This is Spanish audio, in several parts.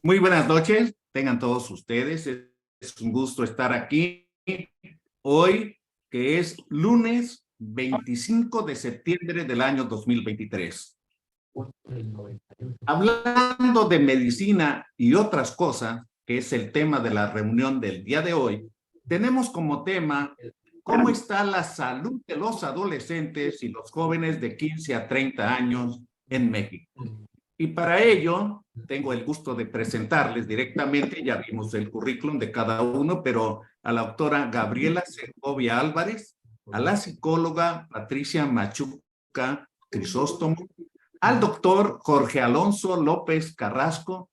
Muy buenas noches, tengan todos ustedes. Es un gusto estar aquí hoy, que es lunes 25 de septiembre del año 2023. Hablando de medicina y otras cosas, que es el tema de la reunión del día de hoy, tenemos como tema cómo está la salud de los adolescentes y los jóvenes de 15 a 30 años en México. Y para ello, tengo el gusto de presentarles directamente, ya vimos el currículum de cada uno, pero a la doctora Gabriela Segovia Álvarez, a la psicóloga Patricia Machuca Crisóstomo, al doctor Jorge Alonso López Carrasco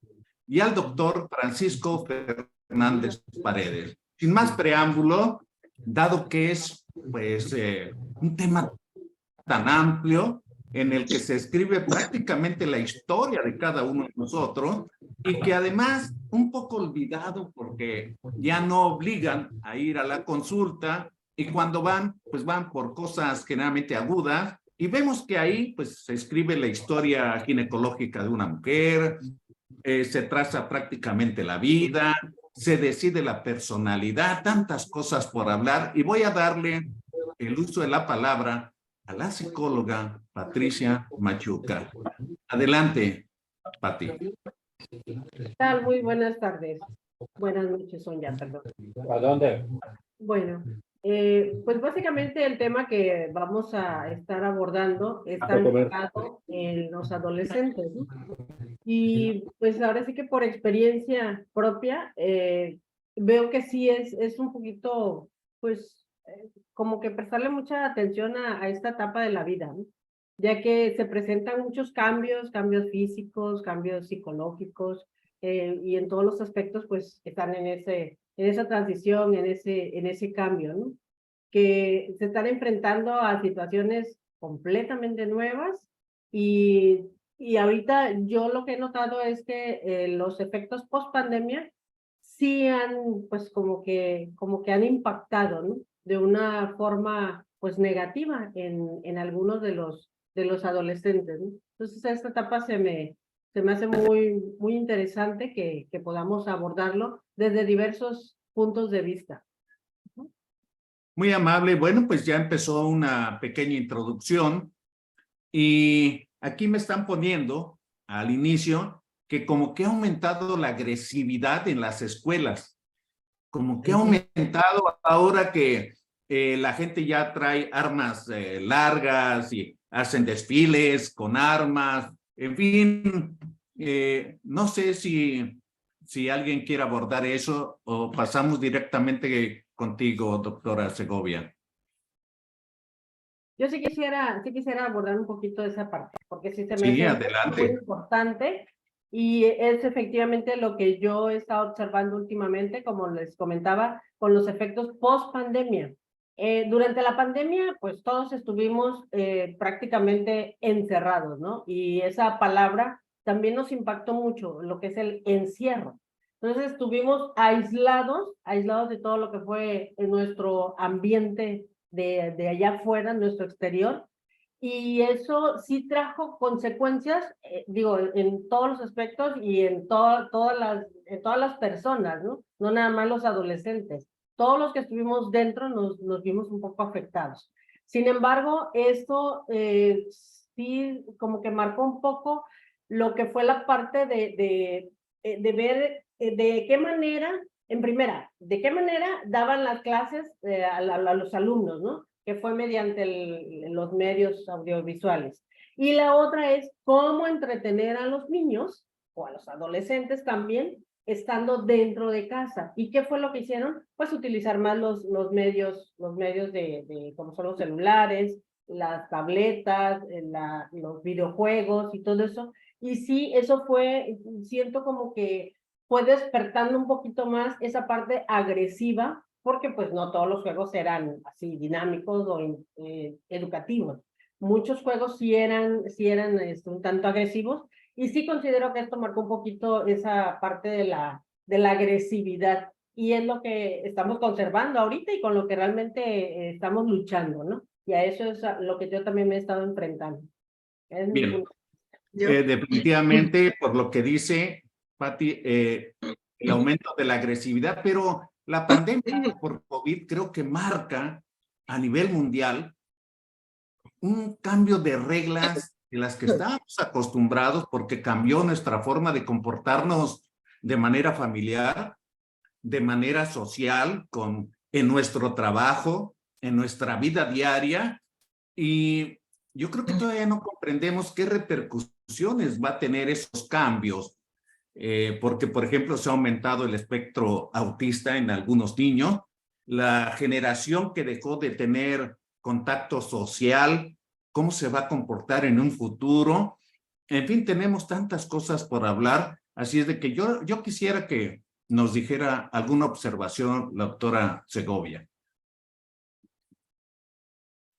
y al doctor Francisco Fernández Paredes. Sin más preámbulo, dado que es pues un tema tan amplio en el que se escribe prácticamente la historia de cada uno de nosotros y que además un poco olvidado porque ya no obligan a ir a la consulta y cuando van, pues van por cosas generalmente agudas y vemos que ahí pues se escribe la historia ginecológica de una mujer, se traza prácticamente la vida, se decide la personalidad, tantas cosas por hablar y voy a darle el uso de la palabra a la psicóloga Patricia Machuca. Adelante, Pati. ¿Qué tal? Muy buenas tardes. Buenas noches son ya, perdón. ¿A dónde? Bueno, pues básicamente el tema que vamos a estar abordando está enfocado en los adolescentes, ¿no? Y pues ahora sí que por experiencia propia, veo que sí es un poquito, pues, como que prestarle mucha atención a esta etapa de la vida, ¿no? Ya que se presentan muchos cambios, cambios físicos, cambios psicológicos, y en todos los aspectos, pues, están en esa transición, en ese cambio, ¿no? Que se están enfrentando a situaciones completamente nuevas y ahorita yo lo que he notado es que los efectos post pandemia sí han, pues como que han impactado, ¿no? De una forma, pues negativa en algunos de los adolescentes, ¿no? Entonces esta etapa se me hace muy interesante que podamos abordarlo desde diversos puntos de vista. Muy amable. Bueno, pues ya empezó una pequeña introducción y aquí me están poniendo al inicio que como que ha aumentado la agresividad en las escuelas, como que ha aumentado ahora que la gente ya trae armas largas y hacen desfiles con armas, en fin, no sé si alguien quiere abordar eso o pasamos directamente contigo, doctora Segovia. Yo sí quisiera abordar un poquito esa parte, porque sí se me Sí, hace muy adelante. importante y es efectivamente lo que yo he estado observando últimamente, como les comentaba, con los efectos post pandemia. Durante la pandemia, pues todos estuvimos prácticamente encerrados, ¿no? Y esa palabra también nos impactó mucho, lo que es el encierro. Entonces estuvimos aislados de todo lo que fue en nuestro ambiente de allá afuera, nuestro exterior, y eso sí trajo consecuencias, digo, en todos los aspectos y en todas las personas, ¿no? No nada más los adolescentes. Todos los que estuvimos dentro nos vimos un poco afectados. Sin embargo, esto sí como que marcó un poco lo que fue la parte de ver de qué manera en primera, ¿de qué manera daban las clases a los alumnos, ¿no? Que fue mediante los medios audiovisuales. Y la otra es cómo entretener a los niños o a los adolescentes también estando dentro de casa. ¿Y qué fue lo que hicieron? Pues utilizar más los medios como son los celulares, las tabletas, los videojuegos y todo eso. Y sí, eso fue, siento como que fue despertando un poquito más esa parte agresiva, porque pues no todos los juegos eran así dinámicos o educativos. Muchos juegos sí eran un tanto agresivos, y sí considero que esto marcó un poquito esa parte de la agresividad, y es lo que estamos conservando ahorita y con lo que realmente estamos luchando, ¿no? Y a eso es a lo que yo también me he estado enfrentando. Es mi Bien. punto. Definitivamente, por lo que dice, Pati, el aumento de la agresividad, pero la pandemia por COVID creo que marca a nivel mundial un cambio de reglas de las que estábamos acostumbrados porque cambió nuestra forma de comportarnos de manera familiar, de manera social, en nuestro trabajo, en nuestra vida diaria. Y yo creo que todavía no comprendemos qué repercusiones va a tener esos cambios, porque, por ejemplo, se ha aumentado el espectro autista en algunos niños, la generación que dejó de tener contacto social, cómo se va a comportar en un futuro. En fin, tenemos tantas cosas por hablar, así es de que yo quisiera que nos dijera alguna observación la doctora Segovia.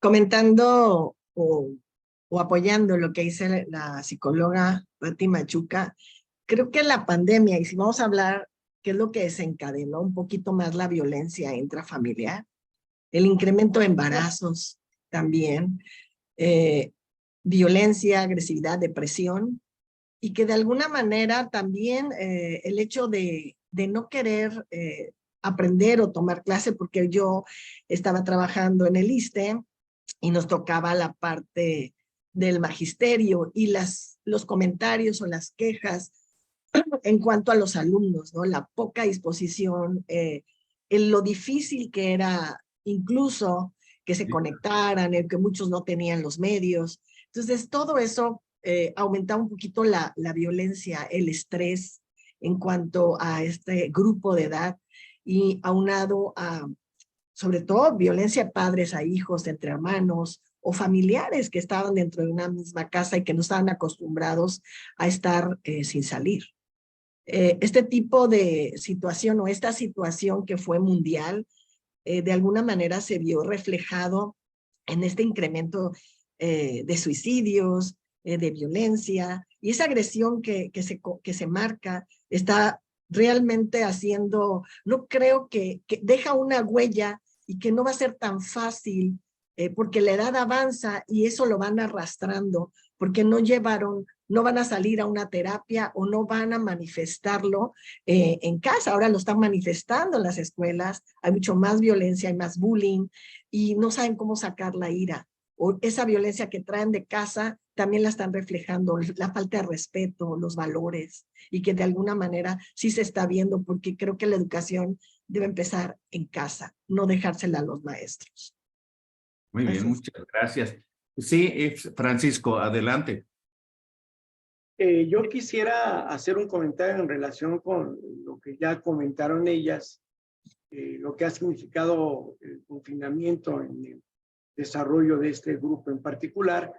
Comentando o apoyando lo que dice la psicóloga Pati Machuca, creo que la pandemia, y si vamos a hablar qué es lo que desencadenó un poquito más la violencia intrafamiliar, el incremento de embarazos también, violencia, agresividad, depresión, y que de alguna manera también el hecho de no querer aprender o tomar clase, porque yo estaba trabajando en el ISSSTE y nos tocaba la parte del magisterio y los comentarios o las quejas en cuanto a los alumnos, ¿no? La poca disposición, lo difícil que era incluso que se conectaran, el que muchos no tenían los medios. Entonces, todo eso aumentaba un poquito la violencia, el estrés en cuanto a este grupo de edad y aunado a, sobre todo, violencia de padres a hijos, entre hermanos o familiares que estaban dentro de una misma casa y que no estaban acostumbrados a estar sin salir. Este tipo de situación o esta situación que fue mundial, de alguna manera se vio reflejado en este incremento de suicidios, de violencia, y esa agresión que se marca está realmente haciendo, no creo que deja una huella y que no va a ser tan fácil porque la edad avanza y eso lo van arrastrando, porque no van a salir a una terapia o no van a manifestarlo en casa. Ahora lo están manifestando en las escuelas, hay mucho más violencia, hay más bullying y no saben cómo sacar la ira. O esa violencia que traen de casa también la están reflejando, la falta de respeto, los valores, y que de alguna manera sí se está viendo, porque creo que la educación debe empezar en casa, no dejársela a los maestros. Muy bien, muchas gracias. Sí, Francisco, adelante. Yo quisiera hacer un comentario en relación con lo que ya comentaron ellas, lo que ha significado el confinamiento en el desarrollo de este grupo en particular,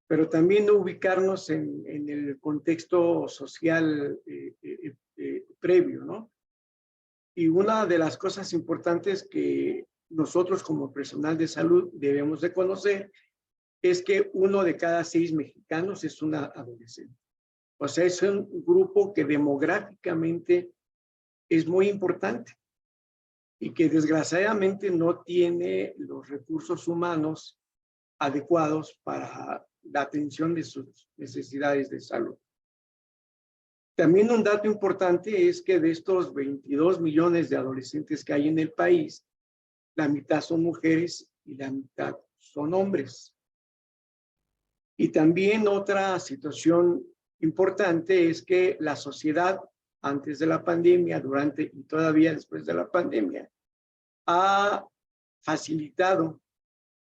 pero también no ubicarnos en el contexto social previo, ¿no? Y una de las cosas importantes que nosotros como personal de salud debemos de conocer es que 1 de cada 6 mexicanos es una adolescente. O sea, es un grupo que demográficamente es muy importante y que desgraciadamente no tiene los recursos humanos adecuados para la atención de sus necesidades de salud. También un dato importante es que de estos 22 millones de adolescentes que hay en el país, la mitad son mujeres y la mitad son hombres. Y también otra situación importante es que la sociedad, antes de la pandemia, durante y todavía después de la pandemia, ha facilitado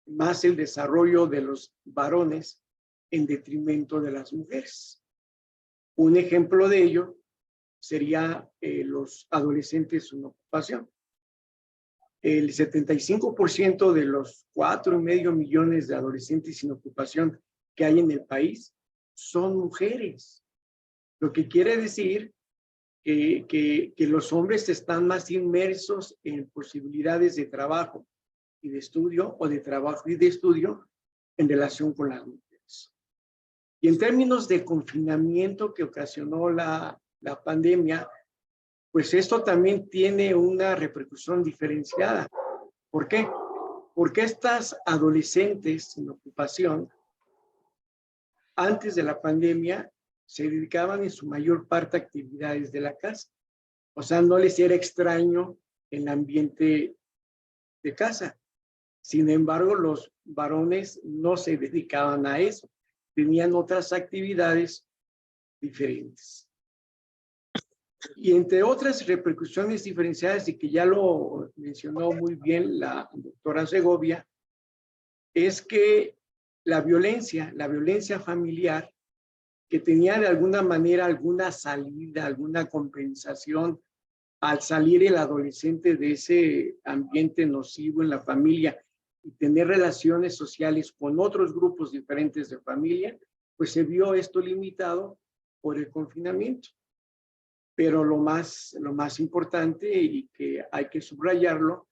más el desarrollo de los varones en detrimento de las mujeres. Un ejemplo de ello sería los adolescentes sin ocupación. El 75% de los 4,5 millones de adolescentes sin ocupación que hay en el país son mujeres, lo que quiere decir que los hombres están más inmersos en posibilidades de trabajo y de estudio, o de trabajo y de estudio en relación con las mujeres. Y en términos de confinamiento que ocasionó la pandemia, pues esto también tiene una repercusión diferenciada. ¿Por qué? Porque estas adolescentes sin ocupación, antes de la pandemia, se dedicaban en su mayor parte a actividades de la casa. O sea, no les era extraño el ambiente de casa. Sin embargo, los varones no se dedicaban a eso. Tenían otras actividades diferentes. Y entre otras repercusiones diferenciadas, y que ya lo mencionó muy bien la doctora Segovia, es que la violencia familiar, que tenía de alguna manera alguna salida, alguna compensación al salir el adolescente de ese ambiente nocivo en la familia y tener relaciones sociales con otros grupos diferentes de familia, pues se vio esto limitado por el confinamiento. Pero lo más importante y que hay que subrayarlo,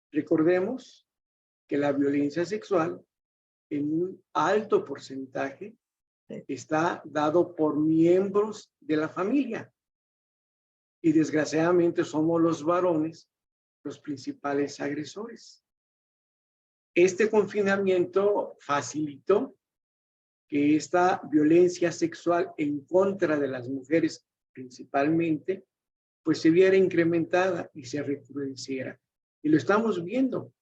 recordemos que la violencia sexual en un alto porcentaje está dado por miembros de la familia. Y desgraciadamente somos los varones los principales agresores. Este confinamiento facilitó que esta violencia sexual en contra de las mujeres principalmente, pues se viera incrementada y se recrudeciera. Y lo estamos viendo.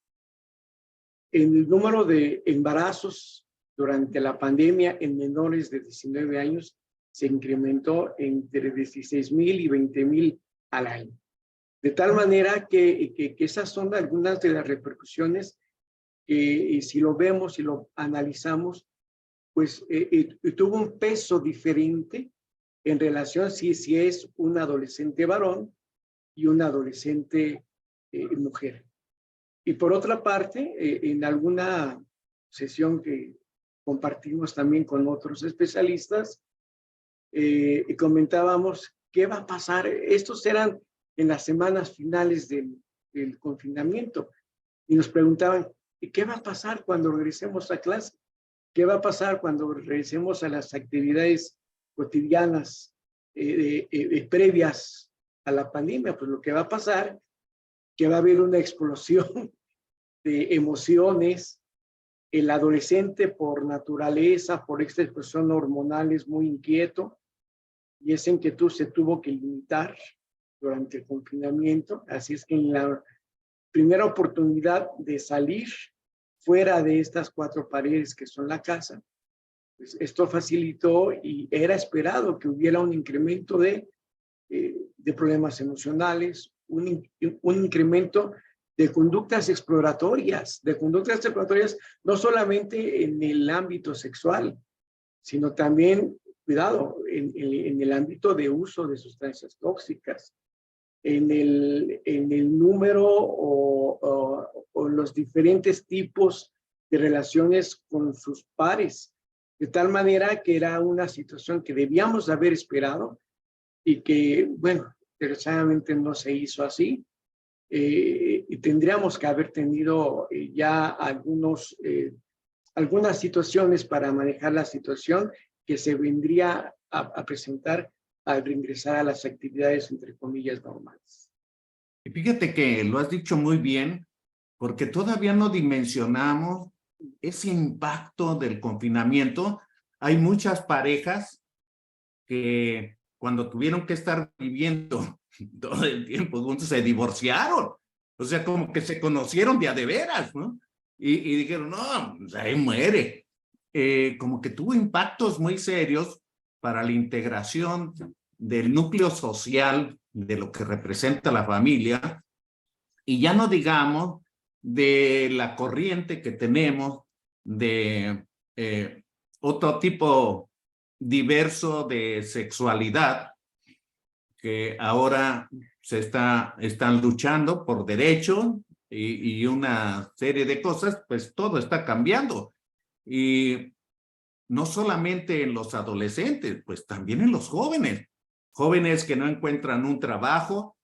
En el número de embarazos durante la pandemia en menores de 19 años se incrementó entre 16,000 y 20,000 al año. De tal manera que esas son algunas de las repercusiones que si lo vemos, si lo analizamos, pues tuvo un peso diferente en relación si es un adolescente varón y una adolescente mujer. Y por otra parte, en alguna sesión que compartimos también con otros especialistas, comentábamos qué va a pasar. Estos eran en las semanas finales del confinamiento y nos preguntaban, ¿y qué va a pasar cuando regresemos a clase? ¿Qué va a pasar cuando regresemos a las actividades cotidianas previas a la pandemia? Pues lo que va a pasar, que va a haber una explosión de emociones. El adolescente por naturaleza, por esta expresión hormonal, es muy inquieto y esa inquietud se tuvo que limitar durante el confinamiento. Así es que en la primera oportunidad de salir fuera de estas cuatro paredes que son la casa, pues esto facilitó y era esperado que hubiera un incremento de problemas emocionales, un incremento de conductas exploratorias, no solamente en el ámbito sexual, sino también, cuidado, en el ámbito de uso de sustancias tóxicas, en el número o los diferentes tipos de relaciones con sus pares, de tal manera que era una situación que debíamos haber esperado y que, bueno, desgraciadamente no se hizo así. Y tendríamos que haber tenido ya algunas situaciones para manejar la situación que se vendría a presentar al reingresar a las actividades, entre comillas, normales. Y fíjate que lo has dicho muy bien, porque todavía no dimensionamos ese impacto del confinamiento. Hay muchas parejas que cuando tuvieron que estar viviendo todo el tiempo juntos se divorciaron. O sea, como que se conocieron de a de veras, ¿no? Y dijeron, no, pues ahí muere. Como que tuvo impactos muy serios para la integración del núcleo social de lo que representa la familia. Y ya no digamos de la corriente que tenemos de otro tipo diverso de sexualidad, que ahora están luchando por derecho y una serie de cosas, pues todo está cambiando. Y no solamente en los adolescentes, pues también en los jóvenes. Jóvenes que no encuentran un trabajo,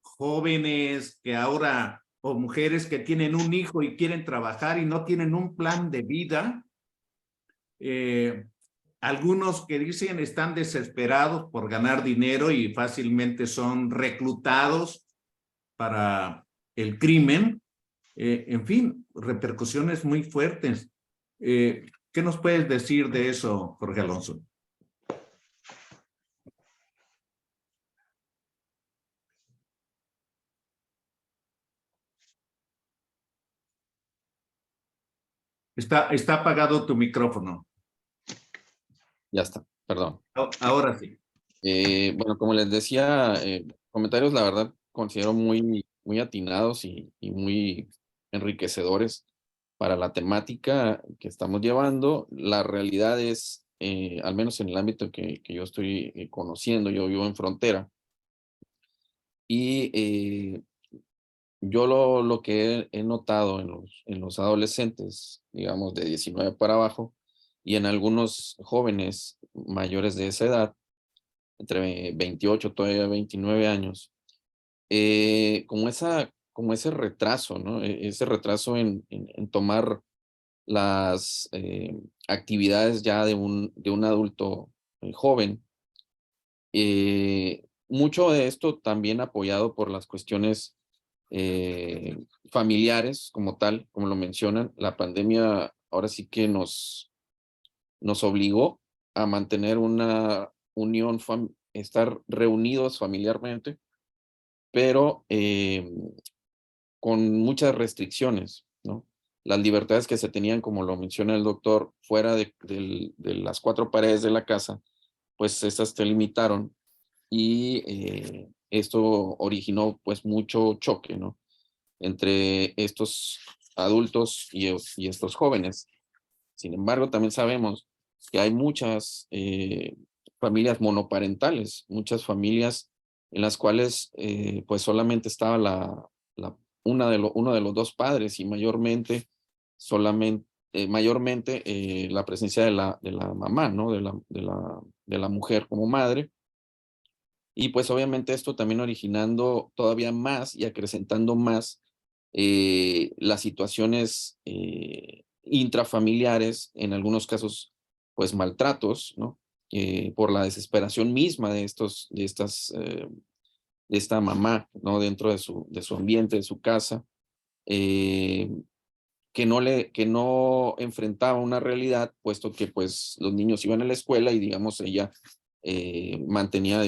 jóvenes que ahora, o mujeres que tienen un hijo y quieren trabajar y no tienen un plan de vida. Algunos que dicen están desesperados por ganar dinero y fácilmente son reclutados para el crimen. En fin, repercusiones muy fuertes. ¿Qué nos puedes decir de eso, Jorge Alonso? Está apagado tu micrófono. Ya está, perdón. Ahora sí. Bueno, como les decía, comentarios, la verdad, considero muy atinados y muy enriquecedores para la temática que estamos llevando. La realidad es, al menos en el ámbito que yo estoy conociendo, yo vivo en frontera, y yo lo que he notado en los adolescentes, digamos, de 19 para abajo, y en algunos jóvenes mayores de esa edad, entre 28 todavía 29 años, como ese retraso, ¿no? Ese retraso en tomar las actividades ya de un adulto joven. Mucho de esto también apoyado por las cuestiones familiares como tal, como lo mencionan. La pandemia ahora sí que nos obligó a mantener una unión, estar reunidos familiarmente, pero con muchas restricciones, ¿no? Las libertades que se tenían, como lo menciona el doctor, fuera de las cuatro paredes de la casa, pues estas se limitaron y esto originó pues mucho choque, ¿no? Entre estos adultos y estos jóvenes. Sin embargo, también sabemos que hay muchas familias monoparentales, muchas familias en las cuales pues solamente estaba uno de los dos padres y mayormente la presencia de la mamá, ¿no? De la mujer como madre. Y pues obviamente esto también originando todavía más y acrecentando más las situaciones intrafamiliares, en algunos casos, pues maltratos, ¿no? Por la desesperación misma de esta mamá, ¿no? Dentro de su ambiente, de su casa, eh, que no enfrentaba una realidad, puesto que pues los niños iban a la escuela y digamos ella mantenía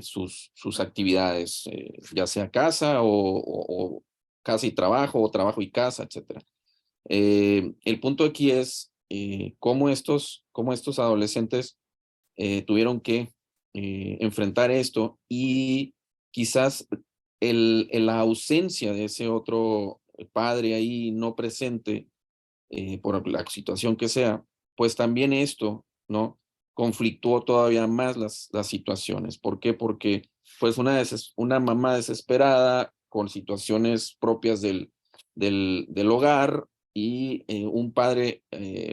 sus actividades, ya sea casa o casa y trabajo, o trabajo y casa, etc. El punto aquí es cómo estos adolescentes tuvieron que enfrentar esto, y quizás la ausencia de ese otro padre ahí no presente, por la situación que sea, pues también esto, ¿no? Conflictuó todavía más las situaciones. ¿Por qué? Porque pues una mamá desesperada con situaciones propias del hogar, y un padre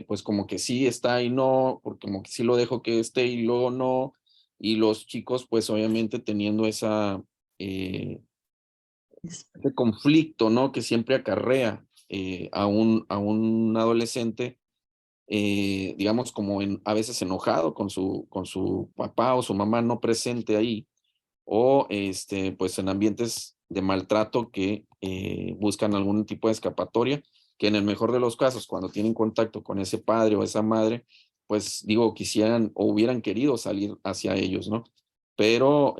pues como que sí está y no, porque como que sí lo dejo que esté y luego no, y los chicos pues obviamente teniendo ese conflicto, ¿no? Que siempre acarrea a un adolescente, digamos, como a veces enojado con su papá o su mamá no presente ahí, o pues en ambientes de maltrato que buscan algún tipo de escapatoria, que en el mejor de los casos, cuando tienen contacto con ese padre o esa madre, pues digo, quisieran o hubieran querido salir hacia ellos, ¿no? Pero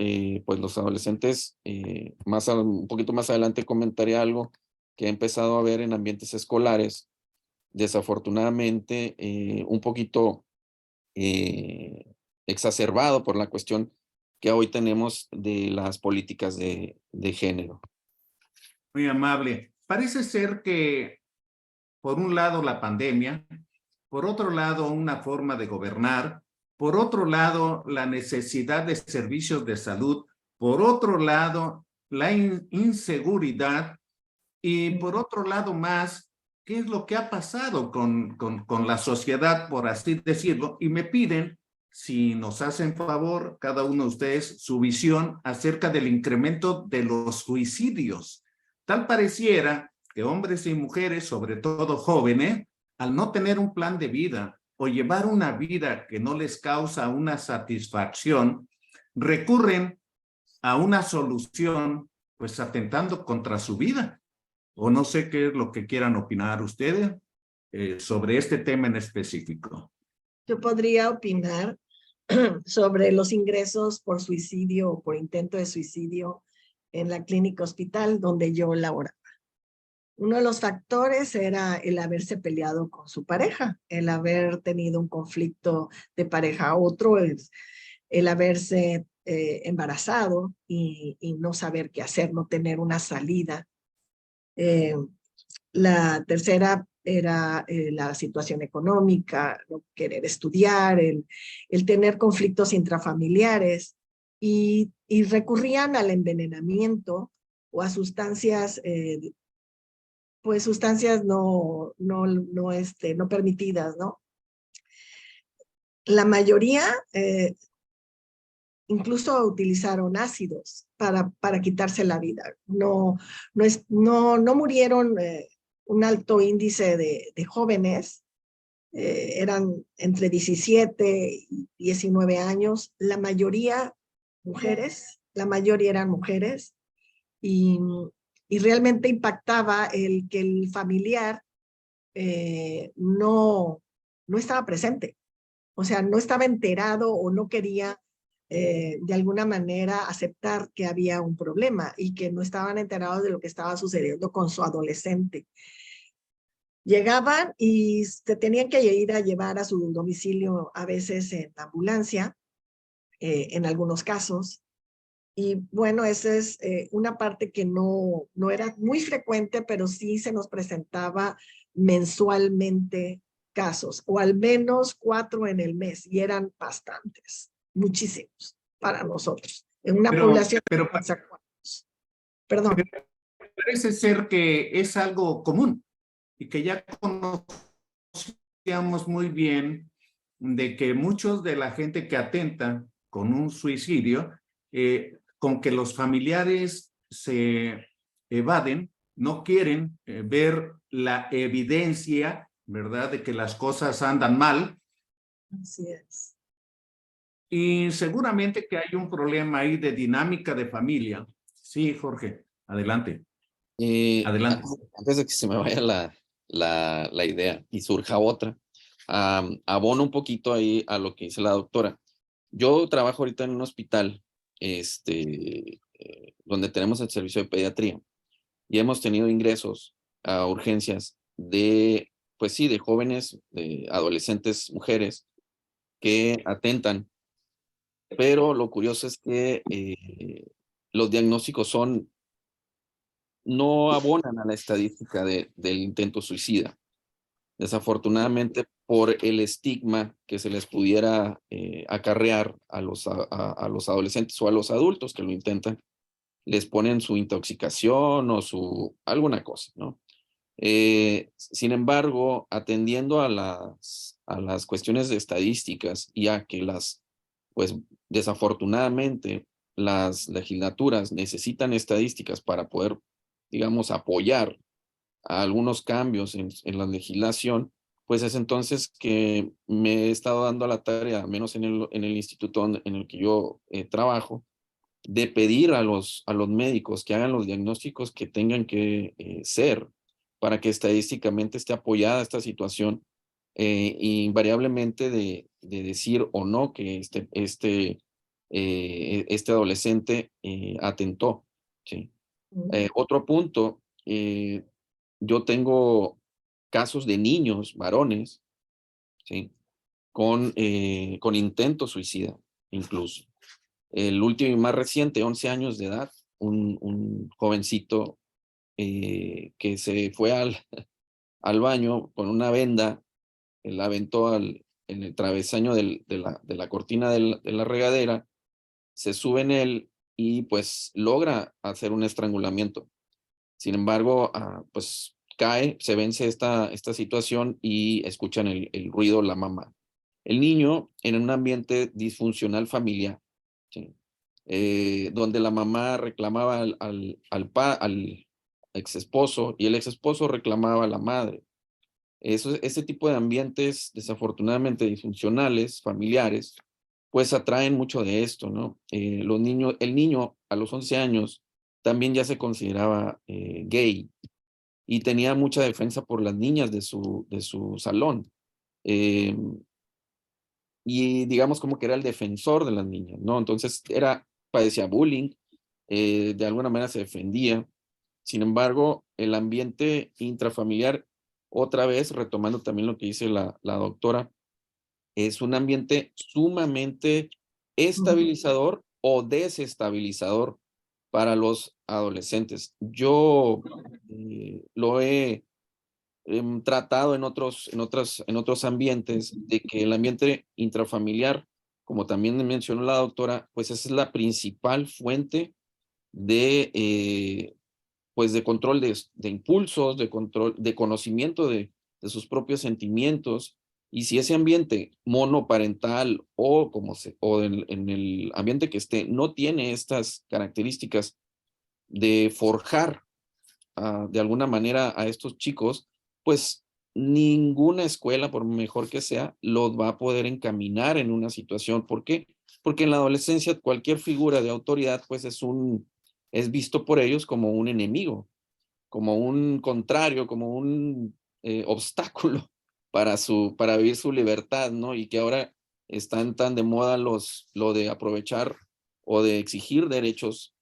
pues los adolescentes, un poquito más adelante comentaré algo que he empezado a ver en ambientes escolares, desafortunadamente un poquito exacerbado por la cuestión que hoy tenemos de las políticas de género. Muy amable. Parece ser que, por un lado, la pandemia, por otro lado, una forma de gobernar, por otro lado, la necesidad de servicios de salud, por otro lado, la inseguridad, y por otro lado más, ¿qué es lo que ha pasado con la sociedad, por así decirlo? Y me piden, si nos hacen favor, cada uno de ustedes, su visión acerca del incremento de los suicidios. Tal pareciera que hombres y mujeres, sobre todo jóvenes, al no tener un plan de vida o llevar una vida que no les causa una satisfacción, recurren a una solución, pues atentando contra su vida. O no sé qué es lo que quieran opinar ustedes sobre este tema en específico. Yo podría opinar sobre los ingresos por suicidio o por intento de suicidio en la clínica hospital donde yo laboraba. Uno de los factores era el haberse peleado con su pareja, el haber tenido un conflicto de pareja a otro, el haberse embarazado y no saber qué hacer, no tener una salida. La tercera era la situación económica, no querer estudiar, el tener conflictos intrafamiliares y recurrían al envenenamiento o a sustancias, pues sustancias no permitidas, ¿no? La mayoría incluso utilizaron ácidos para quitarse la vida. No murieron un alto índice de jóvenes, eran entre 17 y 19 años, la mayoría eran mujeres, y realmente impactaba el que el familiar no estaba presente, o sea, no estaba enterado o no quería de alguna manera aceptar que había un problema y que no estaban enterados de lo que estaba sucediendo con su adolescente. Llegaban y se tenían que ir a llevar a su domicilio, a veces en ambulancia, en algunos casos. Y bueno, esa es una parte que no era muy frecuente, pero sí se nos presentaba mensualmente casos, o al menos 4 en el mes, y eran bastantes, muchísimos para nosotros, en una población de 4. Perdón. Parece ser que es algo común y que ya conocíamos muy bien de que muchos de la gente que atenta con un suicidio, con que los familiares se evaden, no quieren ver la evidencia, ¿verdad?, de que las cosas andan mal. Así es. Y seguramente que hay un problema ahí de dinámica de familia. Sí, Jorge, adelante. Adelante. Antes de que se me vaya la idea y surja otra, abono un poquito ahí a lo que dice la doctora. Yo trabajo ahorita en un hospital donde tenemos el servicio de pediatría y hemos tenido ingresos a urgencias de, pues sí, de jóvenes, de adolescentes, mujeres que atentan, pero lo curioso es que los diagnósticos no abonan a la estadística del intento suicida. Desafortunadamente, por el estigma que se les pudiera acarrear a los adolescentes o a los adultos que lo intentan, les ponen su intoxicación o alguna cosa, ¿no? Sin embargo, atendiendo a las cuestiones de estadísticas y a que pues desafortunadamente las legislaturas necesitan estadísticas para poder, digamos, apoyar a algunos cambios en la legislación, pues es entonces que me he estado dando a la tarea, menos en el instituto en el que yo trabajo, de pedir a los médicos que hagan los diagnósticos que tengan que ser para que estadísticamente esté apoyada esta situación, invariablemente de decir o no que este adolescente atentó. ¿Sí? Otro punto, yo tengo casos de niños, varones, ¿sí?, con intento suicida, incluso. El último y más reciente, 11 años de edad, un jovencito que se fue al baño con una venda, la aventó en el travesaño de la cortina de la regadera, se sube en él y pues logra hacer un estrangulamiento. Sin embargo, pues cae, se vence esta situación y escuchan el ruido la mamá. El niño en un ambiente disfuncional familiar, ¿sí?, donde la mamá reclamaba al ex esposo y el ex esposo reclamaba a la madre. Ese tipo de ambientes desafortunadamente disfuncionales, familiares, pues atraen mucho de esto, ¿no? El niño a los 11 años también ya se consideraba gay y tenía mucha defensa por las niñas de su salón. Y digamos como que era el defensor de las niñas, ¿no? Entonces padecía bullying, de alguna manera se defendía. Sin embargo, el ambiente intrafamiliar, otra vez retomando también lo que dice la doctora, es un ambiente sumamente estabilizador o desestabilizador para los adolescentes. Yo lo he tratado en otros ambientes, de que el ambiente intrafamiliar, como también mencionó la doctora, pues esa es la principal fuente de, pues de control de impulsos, de control, de conocimiento de sus propios sentimientos. Y si ese ambiente monoparental o en el ambiente que esté no tiene estas características de forjar de alguna manera a estos chicos, pues ninguna escuela, por mejor que sea, los va a poder encaminar en una situación. ¿Por qué? Porque en la adolescencia cualquier figura de autoridad pues es visto por ellos como un enemigo, como un contrario, como un obstáculo para vivir su libertad, ¿no? Y que ahora están tan de moda lo de aprovechar o de exigir derechos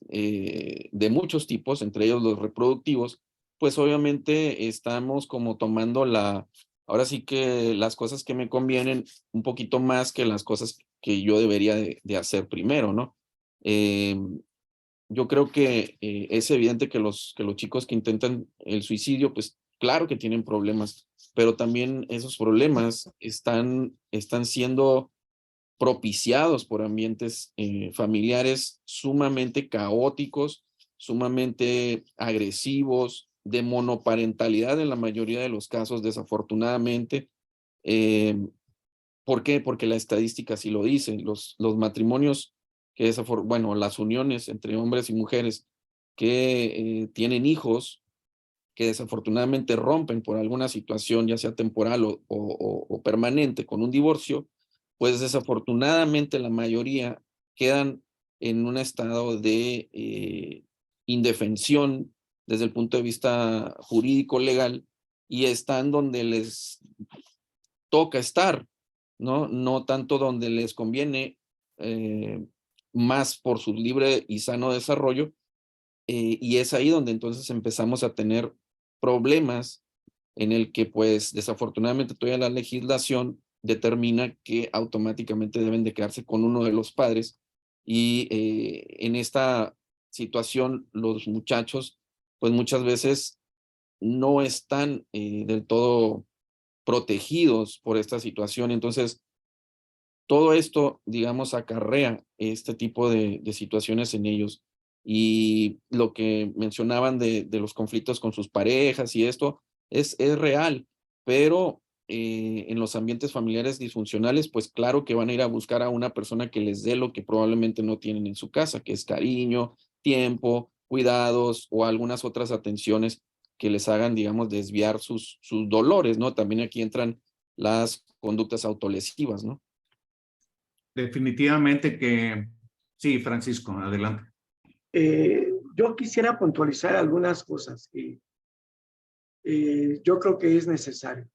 de muchos tipos, entre ellos los reproductivos, pues obviamente estamos como tomando ahora sí que las cosas que me convienen un poquito más que las cosas que yo debería de hacer primero, ¿no? Yo creo que es evidente que los chicos que intentan el suicidio, pues claro que tienen problemas, pero también esos problemas están siendo propiciados por ambientes familiares sumamente caóticos, sumamente agresivos, de monoparentalidad en la mayoría de los casos, desafortunadamente. ¿Por qué? Porque la estadística así lo dice. Los matrimonios bueno, las uniones entre hombres y mujeres que tienen hijos, que desafortunadamente rompen por alguna situación, ya sea temporal o permanente, con un divorcio, pues desafortunadamente la mayoría quedan en un estado de indefensión desde el punto de vista jurídico legal y están donde les toca estar, ¿no? No tanto donde les conviene, más por su libre y sano desarrollo, y es ahí donde entonces empezamos a tener problemas en el que pues desafortunadamente todavía la legislación determina que automáticamente deben de quedarse con uno de los padres y en esta situación los muchachos pues muchas veces no están del todo protegidos por esta situación. Entonces, todo esto, digamos, acarrea este tipo de situaciones en ellos. Y lo que mencionaban de los conflictos con sus parejas y esto es real, pero en los ambientes familiares disfuncionales, pues claro que van a ir a buscar a una persona que les dé lo que probablemente no tienen en su casa, que es cariño, tiempo, cuidados o algunas otras atenciones que les hagan, digamos, desviar sus dolores, ¿no? También aquí entran las conductas autolesivas, ¿no? Definitivamente que sí, Francisco, adelante. Yo quisiera puntualizar algunas cosas que yo creo que es necesario.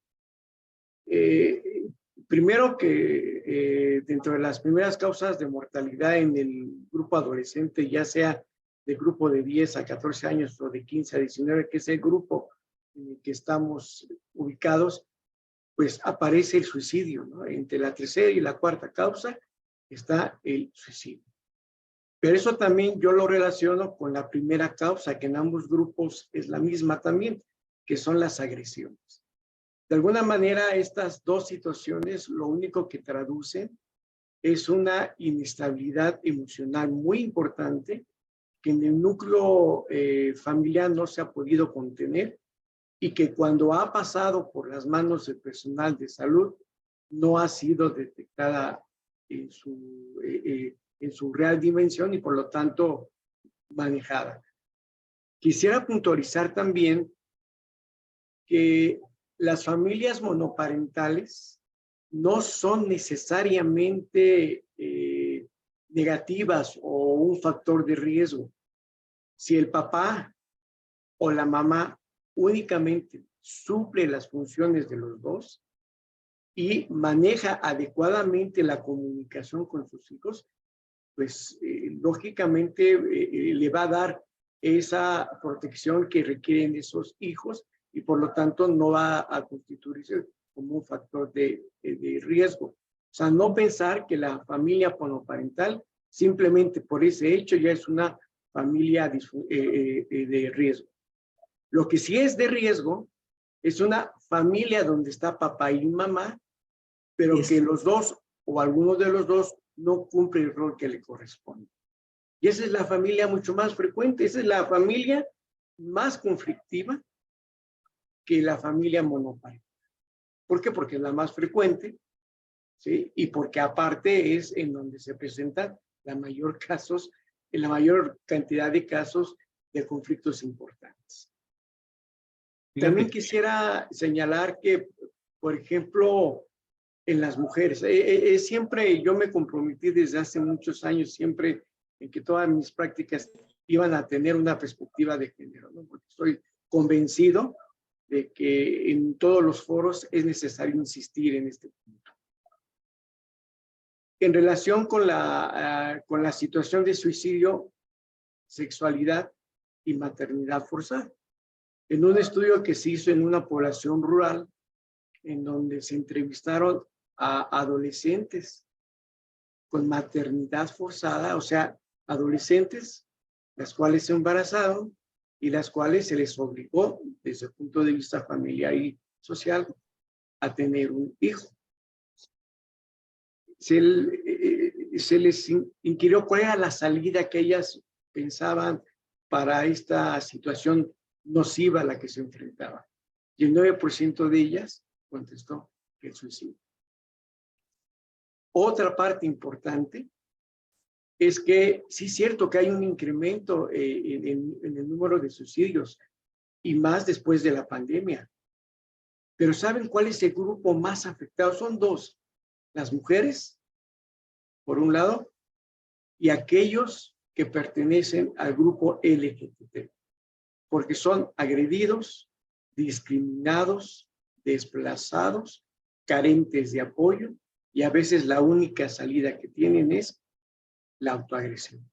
Primero que dentro de las primeras causas de mortalidad en el grupo adolescente, ya sea del grupo de 10 a 14 años o de 15 a 19, que es el grupo en el que estamos ubicados, pues aparece el suicidio, ¿no? Entre la tercera y la cuarta causa está el suicidio. Pero eso también yo lo relaciono con la primera causa, que en ambos grupos es la misma también, que son las agresiones. De alguna manera, estas dos situaciones lo único que traducen es una inestabilidad emocional muy importante que en el núcleo familiar no se ha podido contener y que cuando ha pasado por las manos del personal de salud no ha sido detectada en su real dimensión y por lo tanto manejada. Quisiera puntualizar también que las familias monoparentales no son necesariamente negativas o un factor de riesgo. Si el papá o la mamá únicamente suple las funciones de los dos y maneja adecuadamente la comunicación con sus hijos, pues lógicamente le va a dar esa protección que requieren esos hijos y por lo tanto no va a constituirse como un factor de riesgo. O sea, no pensar que la familia monoparental simplemente por ese hecho ya es una familia de riesgo. Lo que sí es de riesgo es una familia donde está papá y mamá, pero que los dos o algunos de los dos no cumplen el rol que le corresponde. Y esa es la familia mucho más frecuente, esa es la familia más conflictiva que la familia monoparental. ¿Por qué? Porque es la más frecuente, ¿sí? Y porque aparte es en donde se presentan la mayor cantidad de casos de conflictos importantes. También quisiera señalar que, por ejemplo, en las mujeres, siempre yo me comprometí desde hace muchos años, siempre en que todas mis prácticas iban a tener una perspectiva de género, ¿no? Porque estoy convencido de que en todos los foros es necesario insistir en este punto. En relación con la situación de suicidio, sexualidad y maternidad forzada. En un estudio que se hizo en una población rural, en donde se entrevistaron a adolescentes con maternidad forzada, o sea, adolescentes, las cuales se embarazaron y las cuales se les obligó, desde el punto de vista familiar y social, a tener un hijo. Se les inquirió cuál era la salida que ellas pensaban para esta situación nociva a la que se enfrentaban. Y el 9% de ellas contestó que el suicidio. Otra parte importante es que sí es cierto que hay un incremento en el número de suicidios y más después de la pandemia. Pero ¿saben cuál es el grupo más afectado? Son dos, las mujeres, por un lado, y aquellos que pertenecen al grupo LGBT, porque son agredidos, discriminados, desplazados, carentes de apoyo, y a veces la única salida que tienen es la autoagresión.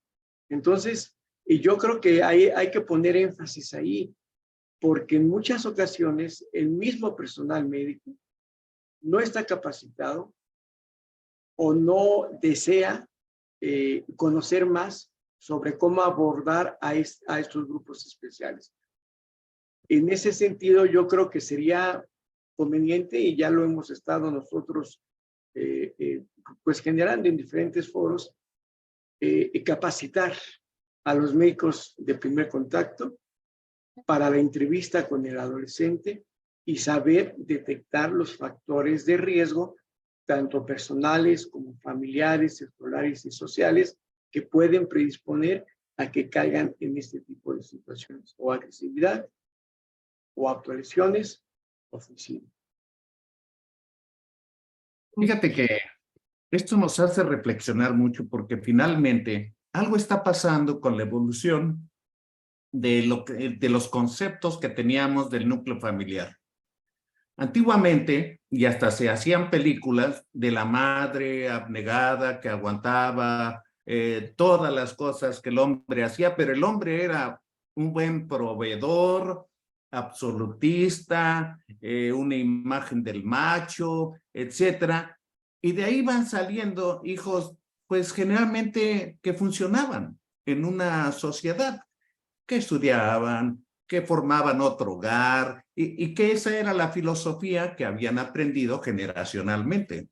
Entonces, yo creo que hay que poner énfasis ahí, porque en muchas ocasiones el mismo personal médico no está capacitado o no desea conocer más sobre cómo abordar a estos grupos especiales. En ese sentido, yo creo que sería conveniente, y ya lo hemos estado nosotros pues generando en diferentes foros, capacitar a los médicos de primer contacto para la entrevista con el adolescente y saber detectar los factores de riesgo, tanto personales como familiares, escolares y sociales, que pueden predisponer a que caigan en este tipo de situaciones, o agresividad, o autolesiones, o suicidio. Fíjate que esto nos hace reflexionar mucho porque finalmente algo está pasando con la evolución de los conceptos que teníamos del núcleo familiar. Antiguamente, y hasta se hacían películas de la madre abnegada que aguantaba todas las cosas que el hombre hacía, pero el hombre era un buen proveedor, absolutista, una imagen del macho, etcétera. Y de ahí van saliendo hijos, pues generalmente que funcionaban en una sociedad, que estudiaban, que formaban otro hogar, y que esa era la filosofía que habían aprendido generacionalmente.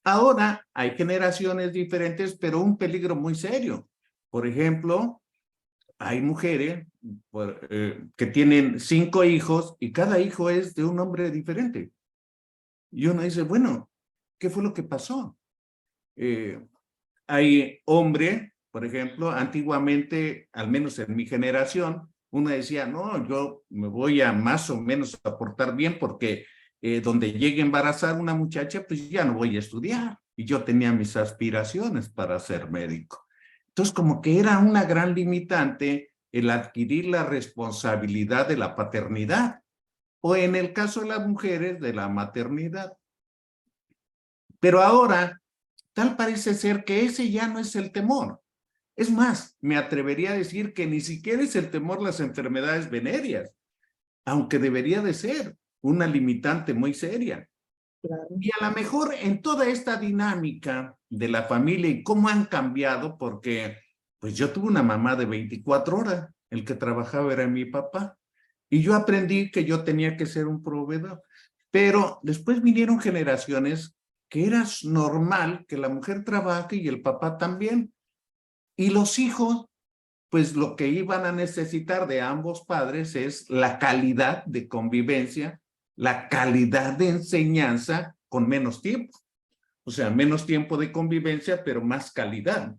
Ahora hay generaciones diferentes, pero un peligro muy serio. Por ejemplo, hay mujeres que tienen 5 hijos y cada hijo es de un hombre diferente. Y uno dice, bueno, ¿qué fue lo que pasó? Hay hombre, por ejemplo, antiguamente, al menos en mi generación, uno decía, no, yo me voy a más o menos a portar bien porque donde llegue a embarazar una muchacha, pues ya no voy a estudiar. Y yo tenía mis aspiraciones para ser médico. Entonces, como que era una gran limitante el adquirir la responsabilidad de la paternidad, o en el caso de las mujeres, de la maternidad. Pero ahora, tal parece ser que ese ya no es el temor. Es más, me atrevería a decir que ni siquiera es el temor a las enfermedades venéreas, aunque debería de ser una limitante muy seria. Claro. Y a lo mejor en toda esta dinámica de la familia y cómo han cambiado, porque pues yo tuve una mamá de 24 horas, el que trabajaba era mi papá, y yo aprendí que yo tenía que ser un proveedor. Pero después vinieron generaciones que era normal que la mujer trabaje y el papá también. Y los hijos, pues lo que iban a necesitar de ambos padres es la calidad de convivencia, la calidad de enseñanza con menos tiempo. O sea, menos tiempo de convivencia, pero más calidad.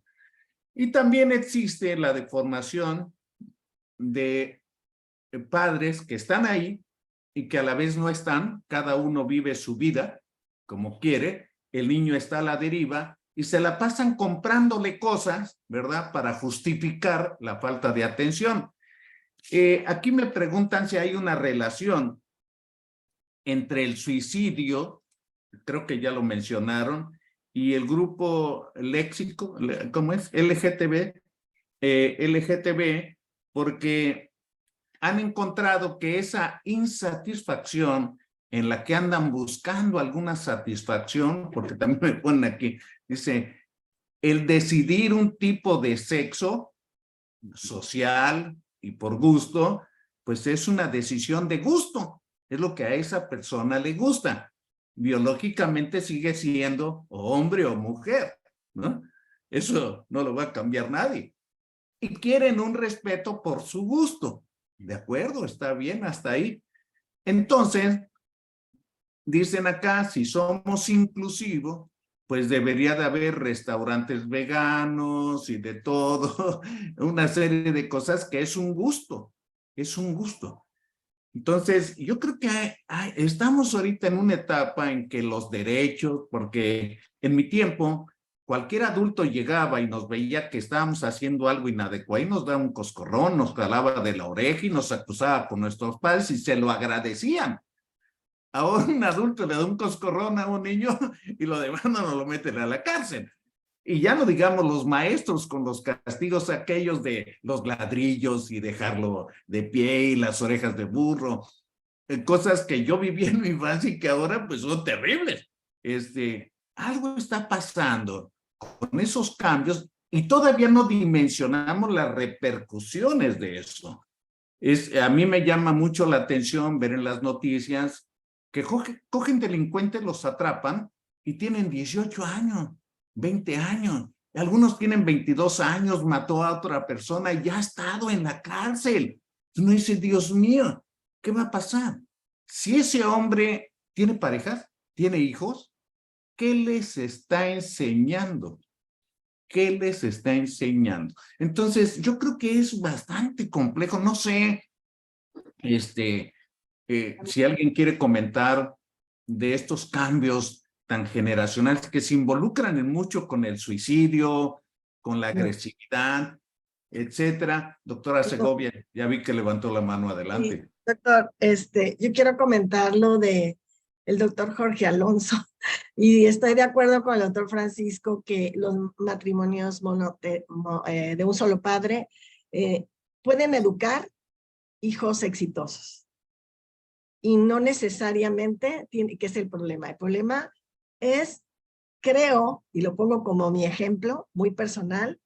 Y también existe la deformación de padres que están ahí y que a la vez no están, cada uno vive su vida como quiere, el niño está a la deriva y se la pasan comprándole cosas, ¿verdad? Para justificar la falta de atención. Aquí me preguntan si hay una relación entre el suicidio, creo que ya lo mencionaron, y el grupo léxico, ¿cómo es? LGTB, porque han encontrado que esa insatisfacción en la que andan buscando alguna satisfacción, porque también me ponen aquí, dice, el decidir un tipo de sexo social y por gusto, pues es una decisión de gusto, es lo que a esa persona le gusta. Biológicamente sigue siendo hombre o mujer, ¿no? Eso no lo va a cambiar nadie. Y quieren un respeto por su gusto. De acuerdo, está bien hasta ahí. Entonces, dicen acá, si somos inclusivos, pues debería de haber restaurantes veganos y de todo, una serie de cosas que es un gusto, es un gusto. Entonces, yo creo que estamos ahorita en una etapa en que los derechos, porque en mi tiempo, cualquier adulto llegaba y nos veía que estábamos haciendo algo inadecuado y nos daba un coscorrón, nos jalaba de la oreja y nos acusaba con nuestros padres y se lo agradecían. Ahora un adulto le da un coscorrón a un niño y lo demandan o lo meten a la cárcel. Y ya no digamos los maestros con los castigos aquellos de los ladrillos y dejarlo de pie y las orejas de burro, cosas que yo viví en mi infancia y que ahora pues son terribles. Algo está pasando con esos cambios y todavía no dimensionamos las repercusiones de eso. A mí me llama mucho la atención ver en las noticias que cogen delincuentes, los atrapan y tienen 18 años. 20 años, algunos tienen 22 años, mató a otra persona y ya ha estado en la cárcel. Uno dice, Dios mío, ¿qué va a pasar? Si ese hombre tiene parejas, tiene hijos, ¿qué les está enseñando? ¿Qué les está enseñando? Entonces, yo creo que es bastante complejo. No sé, si alguien quiere comentar de estos cambios tan generacionales que se involucran en mucho con el suicidio, con la agresividad, etcétera. Doctora Segovia, ya vi que levantó la mano, adelante. Sí, doctor, yo quiero comentar lo de el doctor Jorge Alonso y estoy de acuerdo con el doctor Francisco que los matrimonios de un solo padre pueden educar hijos exitosos y no necesariamente tiene que ser el problema. El problema es, creo, y lo pongo como mi ejemplo muy personal,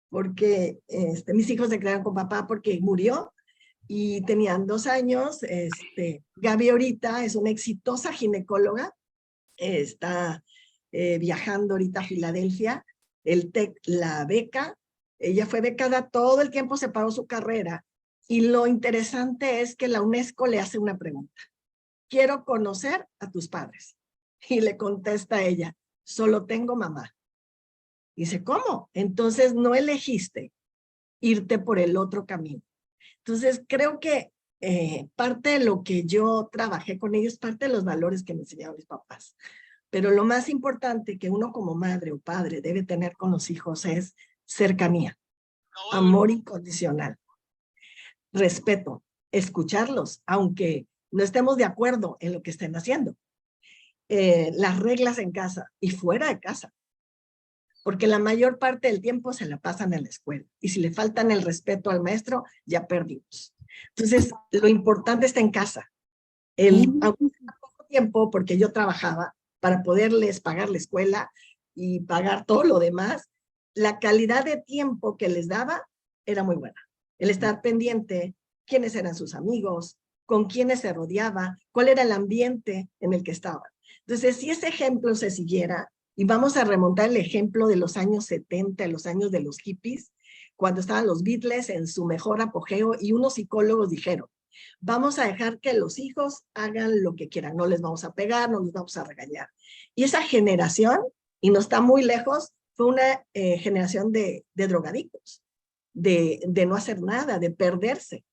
porque mis hijos se crearon con papá porque murió y tenían 2 años. Gaby ahorita es una exitosa ginecóloga, está viajando ahorita a Filadelfia, el TEC la beca, ella fue becada, todo el tiempo se pagó su carrera y lo interesante es que la UNESCO le hace una pregunta: quiero conocer a tus padres. Y le contesta ella, solo tengo mamá. Dice, ¿cómo? Entonces no elegiste irte por el otro camino. Entonces creo que parte de lo que yo trabajé con ellos, parte de los valores que me enseñaron mis papás. Pero lo más importante que uno como madre o padre debe tener con los hijos es cercanía, amor incondicional, respeto, escucharlos, aunque no estemos de acuerdo en lo que estén haciendo. Las reglas en casa y fuera de casa. porque la mayor parte del tiempo se la pasan en la escuela. Y si le faltan el respeto al maestro, ya perdimos. Entonces, lo importante está en casa. Aunque sea poco tiempo, porque yo trabajaba para poderles pagar la escuela y pagar todo lo demás, la calidad de tiempo que les daba era muy buena. El estar pendiente, quiénes eran sus amigos, con quiénes se rodeaba, cuál era el ambiente en el que estaban. Entonces, si ese ejemplo se siguiera, y vamos a remontar el ejemplo de los años 70, los años de los hippies, cuando estaban los Beatles en su mejor apogeo, y unos psicólogos dijeron, vamos a dejar que los hijos hagan lo que quieran, no les vamos a pegar, no les vamos a regañar. Y esa generación, y no está muy lejos, fue una generación de drogadictos, de no hacer nada, de perderse,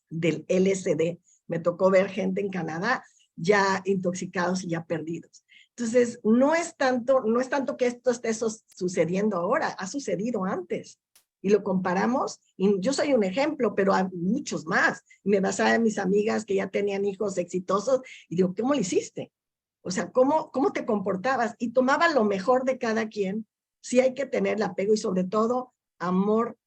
del LSD. Me tocó ver gente en Canadá ya intoxicados y ya perdidos. Entonces, no es tanto que esto esté sucediendo ahora, ha sucedido antes. Y lo comparamos, y yo soy un ejemplo, pero hay muchos más. Me basaba en mis amigas que ya tenían hijos exitosos, y digo, ¿cómo lo hiciste? O sea, ¿cómo te comportabas? Y tomaba lo mejor de cada quien. Sí hay que tener el apego y sobre todo amor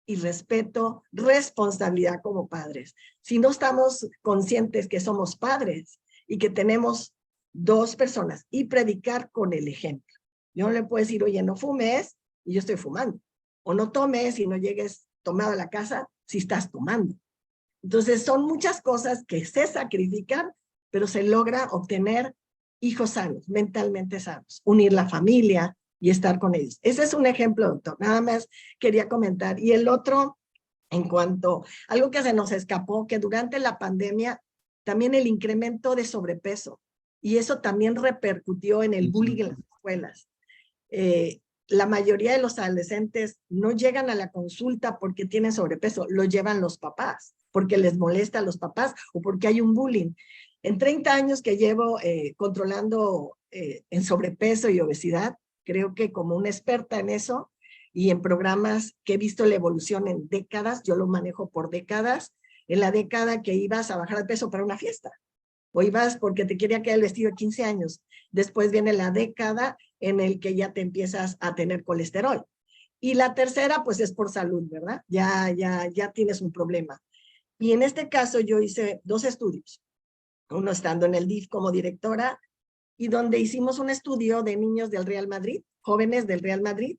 y respeto, responsabilidad como padres. Si no estamos conscientes que somos padres y que tenemos dos personas y predicar con el ejemplo. Yo no le puedo decir, oye, no fumes y yo estoy fumando. O no tomes y no llegues tomado a la casa si estás tomando. Entonces son muchas cosas que se sacrifican, pero se logra obtener hijos sanos, mentalmente sanos, unir la familia y estar con ellos. Ese es un ejemplo, doctor. Nada más quería comentar. Y el otro, en cuanto a algo que se nos escapó, que durante la pandemia también el incremento de sobrepeso, y eso también repercutió en el bullying en las escuelas. La mayoría de los adolescentes no llegan a la consulta porque tienen sobrepeso, lo llevan los papás, porque les molesta a los papás o porque hay un bullying. En 30 años que llevo controlando en sobrepeso y obesidad, creo que como una experta en eso y en programas que he visto la evolución en décadas, yo lo manejo por décadas, en la década que ibas a bajar de peso para una fiesta, o ibas porque te quería quedar el vestido de 15 años, después viene la década en el que ya te empiezas a tener colesterol. Y la tercera, pues es por salud, ¿verdad? Ya tienes un problema. Y en este caso yo hice 2 estudios, uno estando en el DIF como directora, y donde hicimos un estudio de niños del Real Madrid, jóvenes del Real Madrid,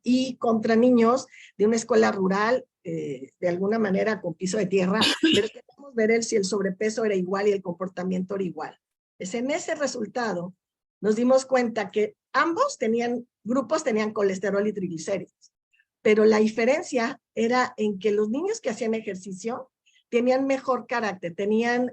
y contra niños de una escuela rural, de alguna manera con piso de tierra, pero queríamos ver si el sobrepeso era igual y el comportamiento era igual. Pues en ese resultado nos dimos cuenta que ambos grupos tenían colesterol y triglicéridos, pero la diferencia era en que los niños que hacían ejercicio tenían mejor carácter,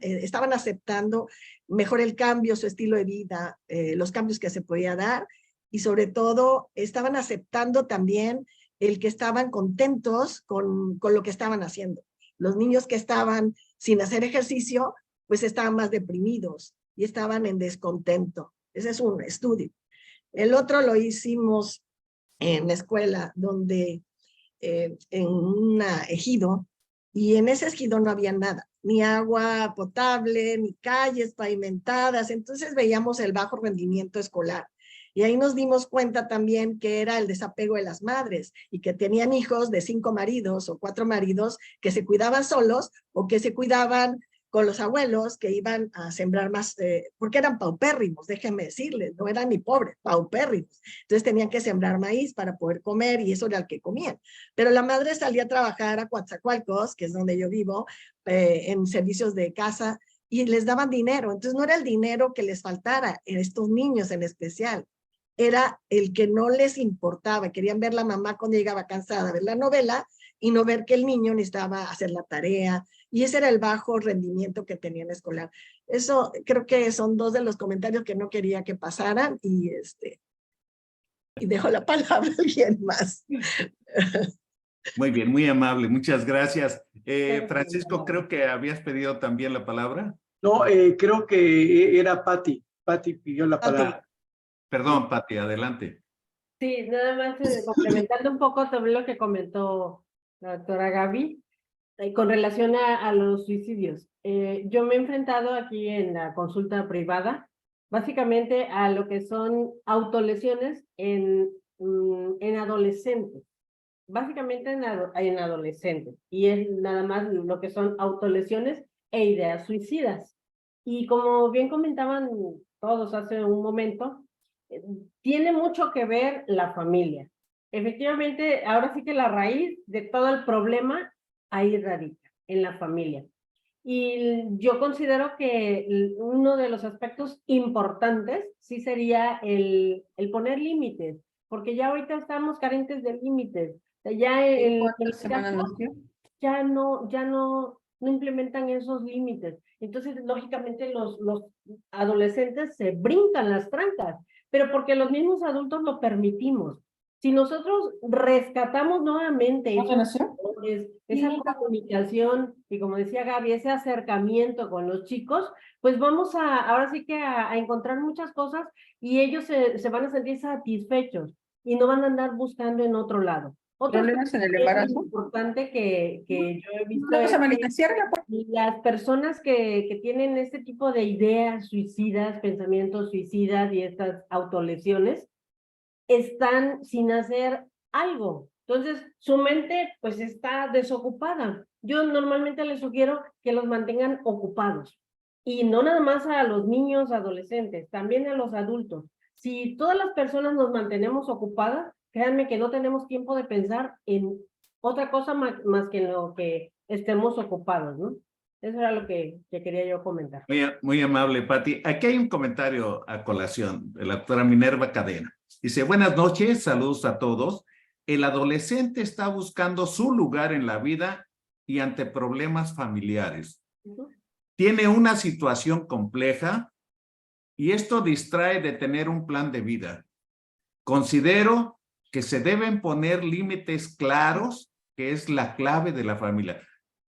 estaban aceptando mejor el cambio, su estilo de vida, los cambios que se podía dar, y sobre todo estaban aceptando también el que estaban contentos con lo que estaban haciendo. Los niños que estaban sin hacer ejercicio, pues estaban más deprimidos y estaban en descontento. Ese es un estudio. El otro lo hicimos en la escuela, donde en un ejido, y en ese ejido no había nada, ni agua potable, ni calles pavimentadas, entonces veíamos el bajo rendimiento escolar. Y ahí nos dimos cuenta también que era el desapego de las madres y que tenían hijos de 5 maridos o 4 maridos que se cuidaban solos o que se cuidaban con los abuelos que iban a sembrar más, porque eran paupérrimos, déjenme decirles, no eran ni pobres, paupérrimos. Entonces tenían que sembrar maíz para poder comer y eso era el que comían. Pero la madre salía a trabajar a Coatzacoalcos, que es donde yo vivo, en servicios de casa, y les daban dinero. Entonces no era el dinero que les faltara a estos niños en especial, era el que no les importaba. Querían ver la mamá cuando llegaba cansada, ver la novela y no ver que el niño necesitaba hacer la tarea. Y ese era el bajo rendimiento que tenían escolar. Eso creo que son 2 de los comentarios que no quería que pasaran y dejo la palabra a alguien más. Muy bien, muy amable, muchas gracias. Francisco, creo que habías pedido también la palabra. No, creo que era Patti. Patti pidió la palabra. Perdón, Pati, adelante. Sí, nada más complementando un poco sobre lo que comentó la doctora Gaby, con relación a los suicidios. Yo me he enfrentado aquí en la consulta privada, básicamente a lo que son autolesiones en en adolescentes, básicamente en adolescentes, y es nada más lo que son autolesiones e ideas suicidas. Y como bien comentaban todos hace un momento, tiene mucho que ver la familia. Efectivamente, ahora sí que la raíz de todo el problema ahí radica, en la familia. Y yo considero que uno de los aspectos importantes sí sería el poner límites, porque ya ahorita estamos carentes de límites. Ya ¿Cuántas semanas nació? no implementan esos límites. Entonces, lógicamente, los adolescentes se brincan las trancas, pero porque los mismos adultos lo permitimos. Si nosotros rescatamos nuevamente ¿Cuándo esos nació? valores, esa comunicación y, como decía Gaby, ese acercamiento con los chicos, pues vamos ahora sí que a encontrar muchas cosas y ellos se van a sentir satisfechos y no van a andar buscando en otro lado. Otra ¿Problemas en el cosa embarazo? importante que yo he visto Una cosa, es que Marita, cierra la puerta. las personas que tienen este tipo de ideas suicidas, pensamientos suicidas y estas autolesiones, están sin hacer algo. Entonces, su mente pues está desocupada. Yo normalmente les sugiero que los mantengan ocupados. Y no nada más a los niños, adolescentes, también a los adultos. Si todas las personas nos mantenemos ocupadas, créanme que no tenemos tiempo de pensar en otra cosa más que en lo que estemos ocupados, ¿no? Eso era lo que quería yo comentar. Muy amable, Pati. Aquí hay un comentario a colación de la doctora Minerva Cadena. Dice, buenas noches, saludos a todos. El adolescente está buscando su lugar en la vida y ante problemas familiares. Tiene una situación compleja y esto distrae de tener un plan de vida. Considero que se deben poner límites claros, que es la clave de la familia.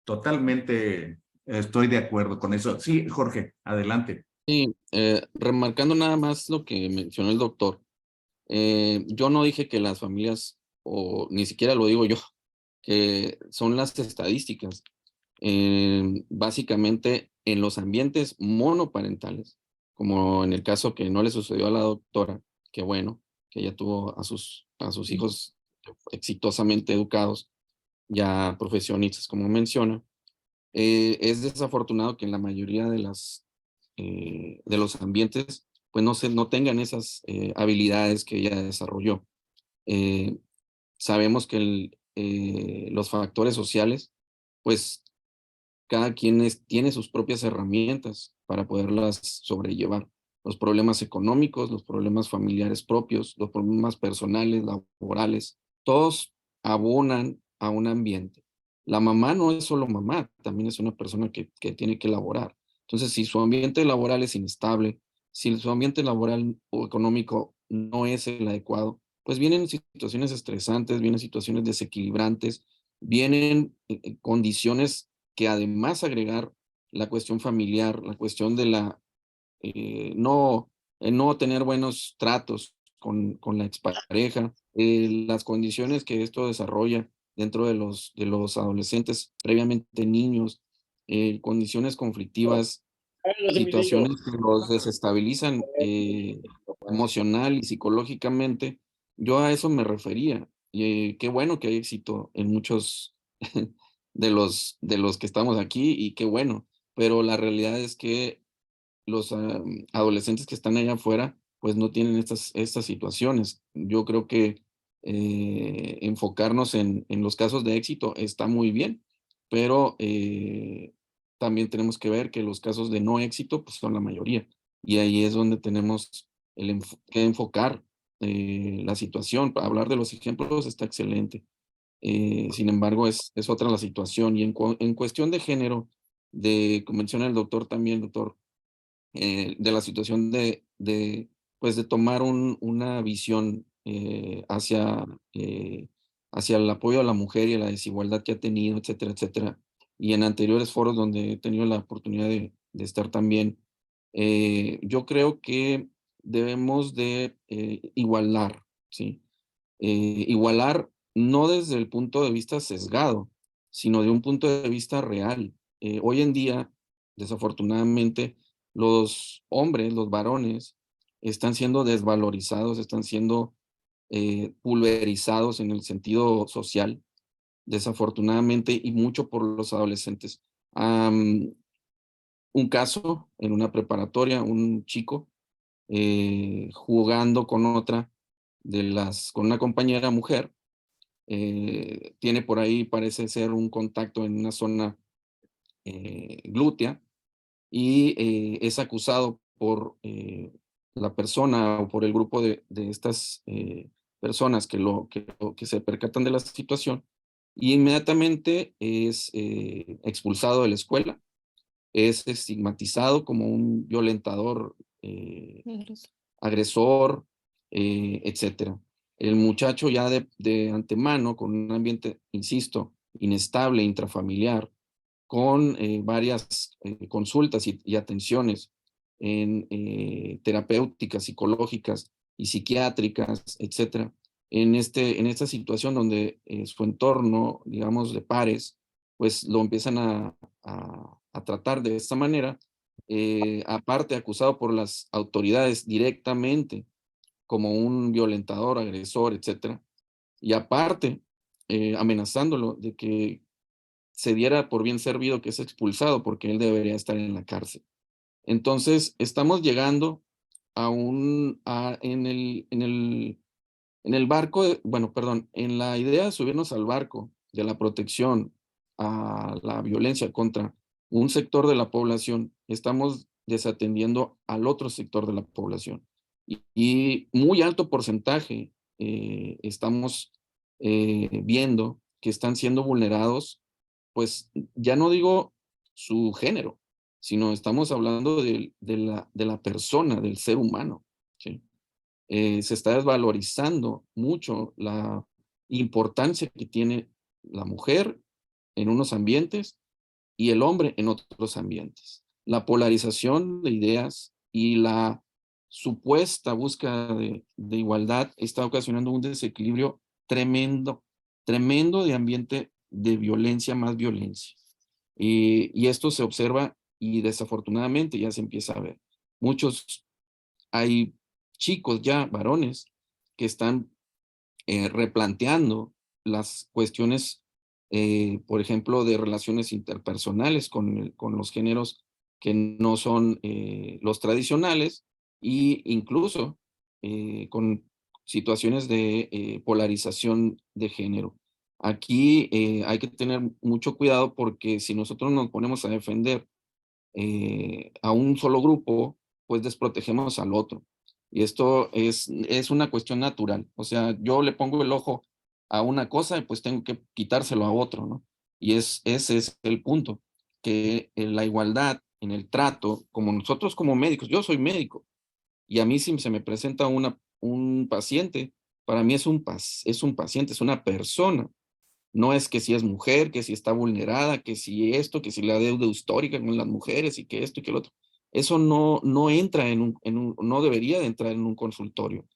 Totalmente estoy de acuerdo con eso. Sí, Jorge, adelante. Sí, remarcando nada más lo que mencionó el doctor, yo no dije que las familias, o ni siquiera lo digo yo, que son las estadísticas. Básicamente en los ambientes monoparentales, como en el caso que no le sucedió a la doctora, que bueno, que ella tuvo a sus hijos exitosamente educados, ya profesionistas, como menciona, es desafortunado que en la mayoría de los ambientes pues no tengan esas habilidades que ella desarrolló. Sabemos que los factores sociales, pues cada quien tiene sus propias herramientas para poderlas sobrellevar. Los problemas económicos, los problemas familiares propios, los problemas personales, laborales, todos abonan a un ambiente. La mamá no es solo mamá, también es una persona que tiene que laborar. Entonces, si su ambiente laboral es inestable, si su ambiente laboral o económico no es el adecuado, pues vienen situaciones estresantes, vienen situaciones desequilibrantes, vienen condiciones que además agregar la cuestión familiar, la cuestión de no tener buenos tratos con la expareja, las condiciones que esto desarrolla dentro de los adolescentes, previamente niños, condiciones conflictivas, situaciones que los desestabilizan emocional y psicológicamente. Yo a eso me refería. Y qué bueno que hay éxito en muchos de los que estamos aquí y qué bueno, pero la realidad es que los adolescentes que están allá afuera, pues no tienen estas situaciones. Yo creo que enfocarnos en los casos de éxito está muy bien, pero también tenemos que ver que los casos de no éxito pues, son la mayoría. Y ahí es donde tenemos que enfocar la situación. Para hablar de los ejemplos está excelente. Sin embargo, es otra la situación. Y en cuestión de género, como menciona el doctor también, doctor, de la situación pues de tomar una visión hacia el apoyo a la mujer y a la desigualdad que ha tenido, etcétera, etcétera. Y en anteriores foros donde he tenido la oportunidad de estar también, yo creo que debemos de igualar, ¿sí? Igualar no desde el punto de vista sesgado, sino de un punto de vista real. Hoy en día, desafortunadamente, los hombres, los varones, están siendo desvalorizados, están siendo pulverizados en el sentido social, desafortunadamente, y mucho por los adolescentes. Un caso en una preparatoria, un chico jugando con con una compañera mujer, tiene por ahí, parece ser un contacto en una zona glútea, y es acusado por la persona o por el grupo de estas personas que se percatan de la situación, y inmediatamente es expulsado de la escuela, es estigmatizado como un violentador, agresor, etcétera. El muchacho ya de antemano, con un ambiente, insisto, inestable, intrafamiliar, con varias consultas y atenciones terapéuticas, psicológicas y psiquiátricas, etcétera, en esta situación donde su entorno, digamos, de pares, pues lo empiezan a tratar de esta manera, aparte acusado por las autoridades directamente como un violentador, agresor, etcétera, y aparte amenazándolo de que se diera por bien servido que es expulsado porque él debería estar en la cárcel. Entonces, estamos llegando en el barco, bueno, perdón, en la idea de subirnos al barco de la protección a la violencia contra un sector de la población, estamos desatendiendo al otro sector de la población. Y muy alto porcentaje estamos viendo que están siendo vulnerados, pues ya no digo su género, sino estamos hablando de la persona, del ser humano, ¿sí? Se está desvalorizando mucho la importancia que tiene la mujer en unos ambientes y el hombre en otros ambientes. La polarización de ideas y la supuesta búsqueda de igualdad está ocasionando un desequilibrio tremendo, tremendo de ambiente de violencia más violencia. Y esto se observa y desafortunadamente ya se empieza a ver. Hay chicos ya, varones, que están replanteando las cuestiones, por ejemplo, de relaciones interpersonales con los géneros que no son los tradicionales, e incluso con situaciones de polarización de género. Aquí hay que tener mucho cuidado porque si nosotros nos ponemos a defender a un solo grupo, pues desprotegemos al otro. Y esto es una cuestión natural. O sea, yo le pongo el ojo a una cosa y pues tengo que quitárselo a otro, ¿no? Y ese es el punto, que la igualdad en el trato, como nosotros como médicos, yo soy médico, y a mí si se me presenta un paciente, para mí es un paciente, es una persona. No es que si es mujer, que si está vulnerada, que si esto, que si la deuda histórica con las mujeres y que esto y que el otro. Eso no entra no debería de entrar en un consultorio.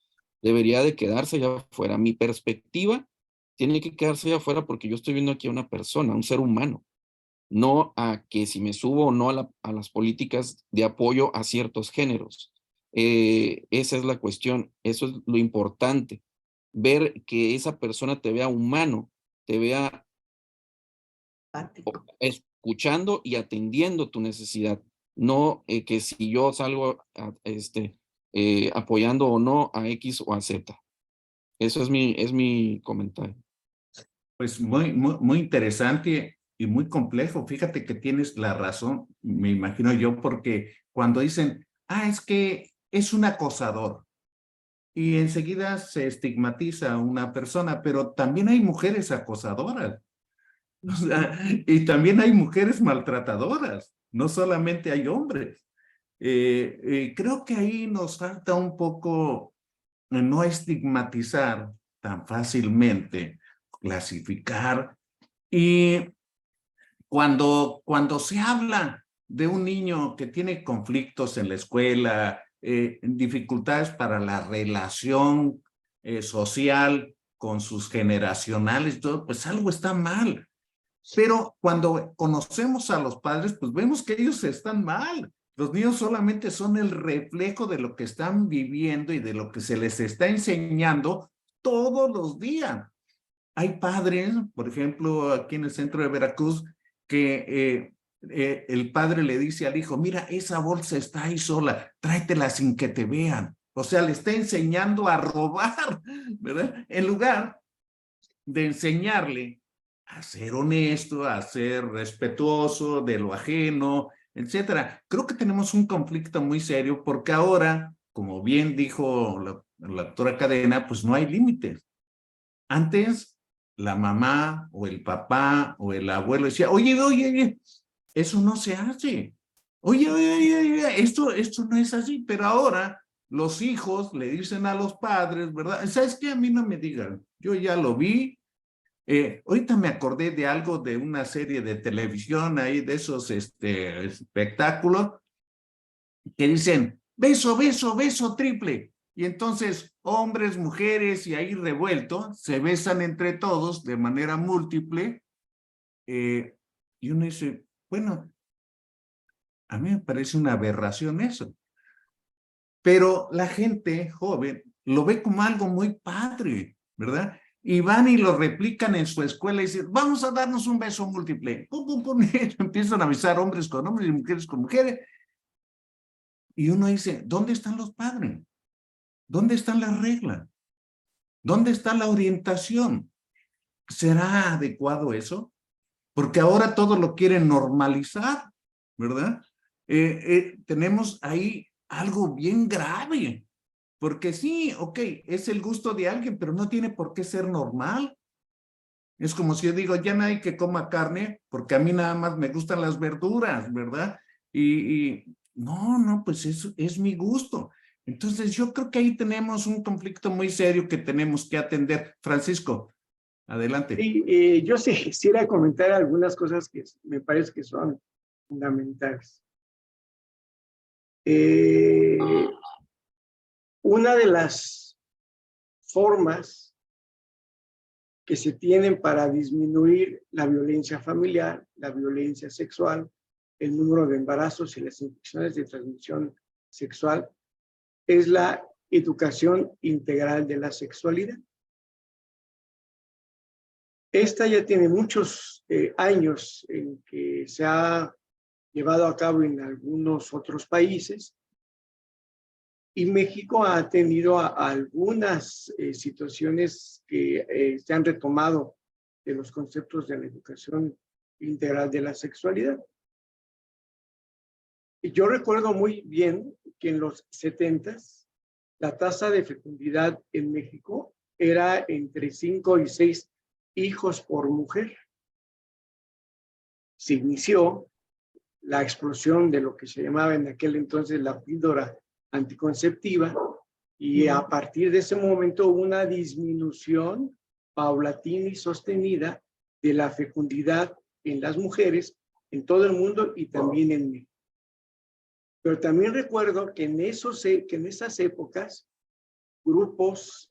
Debería de quedarse allá afuera. Mi perspectiva tiene que quedarse allá afuera porque yo estoy viendo aquí a una persona, a un ser humano, no a que si me subo o no a las políticas de apoyo a ciertos géneros. Esa es la cuestión, eso es lo importante. Ver que esa persona te vea humano, te vea escuchando y atendiendo tu necesidad, no que si yo salgo apoyando o no a X o a Z. Eso es mi comentario. Pues muy interesante y muy complejo. Fíjate que tienes la razón, me imagino yo, porque cuando dicen, es que es un acosador, y enseguida se estigmatiza a una persona, pero también hay mujeres acosadoras. O sea, y también hay mujeres maltratadoras, no solamente hay hombres. Creo que ahí nos falta un poco no estigmatizar tan fácilmente, clasificar. Y cuando se habla de un niño que tiene conflictos en la escuela, dificultades para la relación social con sus generacionales, todo, pues algo está mal. Pero cuando conocemos a los padres, pues vemos que ellos están mal. Los niños solamente son el reflejo de lo que están viviendo y de lo que se les está enseñando todos los días. Hay padres, por ejemplo, aquí en el centro de Veracruz, que el padre le dice al hijo, mira, esa bolsa está ahí sola, tráetela sin que te vean. O sea, le está enseñando a robar, ¿verdad? En lugar de enseñarle a ser honesto, a ser respetuoso de lo ajeno, etcétera. Creo que tenemos un conflicto muy serio porque ahora, como bien dijo la doctora Cadena, pues no hay límites. Antes, la mamá o el papá o el abuelo decía, oye, oye, oye, eso no se hace. Oye, oye, oye, oye, esto no es así, pero ahora los hijos le dicen a los padres, ¿verdad? ¿Sabes qué? A mí no me digan, yo ya lo vi. Ahorita me acordé de algo de una serie de televisión ahí, de esos espectáculos, que dicen, beso, beso, beso triple. Y entonces hombres, mujeres y ahí revuelto, se besan entre todos de manera múltiple. Y uno dice, bueno, a mí me parece una aberración eso. Pero la gente joven lo ve como algo muy padre, ¿verdad? Y van y lo replican en su escuela y dicen, vamos a darnos un beso múltiple. Pum, pum, pum. Empiezan a besar hombres con hombres y mujeres con mujeres. Y uno dice, ¿dónde están los padres? ¿Dónde están las reglas? ¿Dónde está la orientación? ¿Será adecuado eso? Porque ahora todo lo quieren normalizar, ¿verdad? Tenemos ahí algo bien grave, porque sí, ok, es el gusto de alguien, pero no tiene por qué ser normal. Es como si yo digo, ya nadie que coma carne, porque a mí nada más me gustan las verduras, ¿verdad? No, pues eso es mi gusto. Entonces yo creo que ahí tenemos un conflicto muy serio que tenemos que atender. Francisco, adelante. Y yo sí quisiera comentar algunas cosas que me parece que son fundamentales. Una de las formas que se tienen para disminuir la violencia familiar, la violencia sexual, el número de embarazos y las infecciones de transmisión sexual, es la educación integral de la sexualidad. Esta ya tiene muchos años en que se ha llevado a cabo en algunos otros países, y México ha tenido algunas situaciones que se han retomado de los conceptos de la educación integral de la sexualidad. Y yo recuerdo muy bien que en los 70s la tasa de fecundidad en México era entre 5 y 6 hijos por mujer. Se inició la explosión de lo que se llamaba en aquel entonces la píldora anticonceptiva, y a partir de ese momento hubo una disminución paulatina y sostenida de la fecundidad en las mujeres en todo el mundo y también en México. Pero también recuerdo que en esas épocas grupos,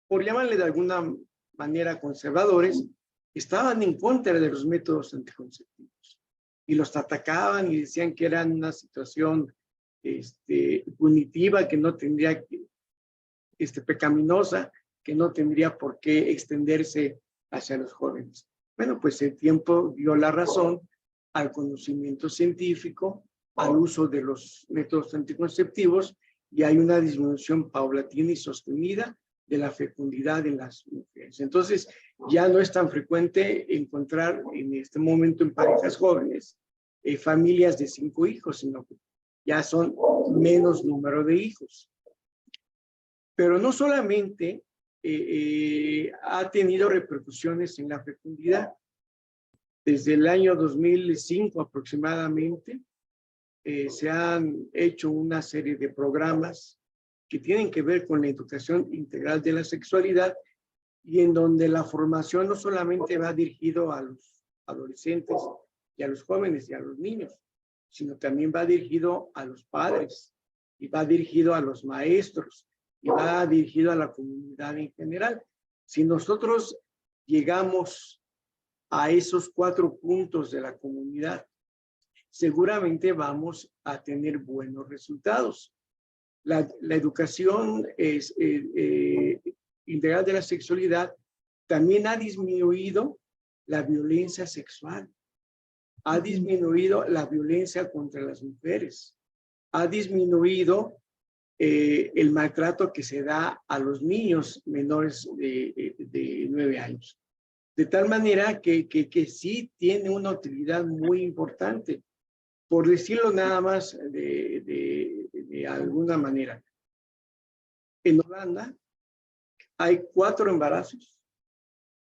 por llamarle de alguna manera conservadores, estaban en contra de los métodos anticonceptivos y los atacaban y decían que eran una situación punitiva, que no tendría pecaminosa, que no tendría por qué extenderse hacia los jóvenes. Bueno, pues el tiempo dio la razón al conocimiento científico, al uso de los métodos anticonceptivos, y hay una disminución paulatina y sostenida de la fecundidad en las mujeres. Entonces, ya no es tan frecuente encontrar en este momento en parejas jóvenes familias de 5 hijos, sino que ya son menos número de hijos. Pero no solamente ha tenido repercusiones en la fecundidad. Desde el año 2005 aproximadamente, se han hecho una serie de programas que tienen que ver con la educación integral de la sexualidad, y en donde la formación no solamente va dirigido a los adolescentes y a los jóvenes y a los niños, sino también va dirigido a los padres, y va dirigido a los maestros, y va dirigido a la comunidad en general. Si nosotros llegamos a esos 4 puntos de la comunidad, seguramente vamos a tener buenos resultados. La educación integral de la sexualidad, también ha disminuido la violencia sexual, ha disminuido la violencia contra las mujeres, ha disminuido el maltrato que se da a los niños menores de 9 años. De tal manera que sí tiene una utilidad muy importante, por decirlo nada más de alguna manera. En Holanda hay 4 embarazos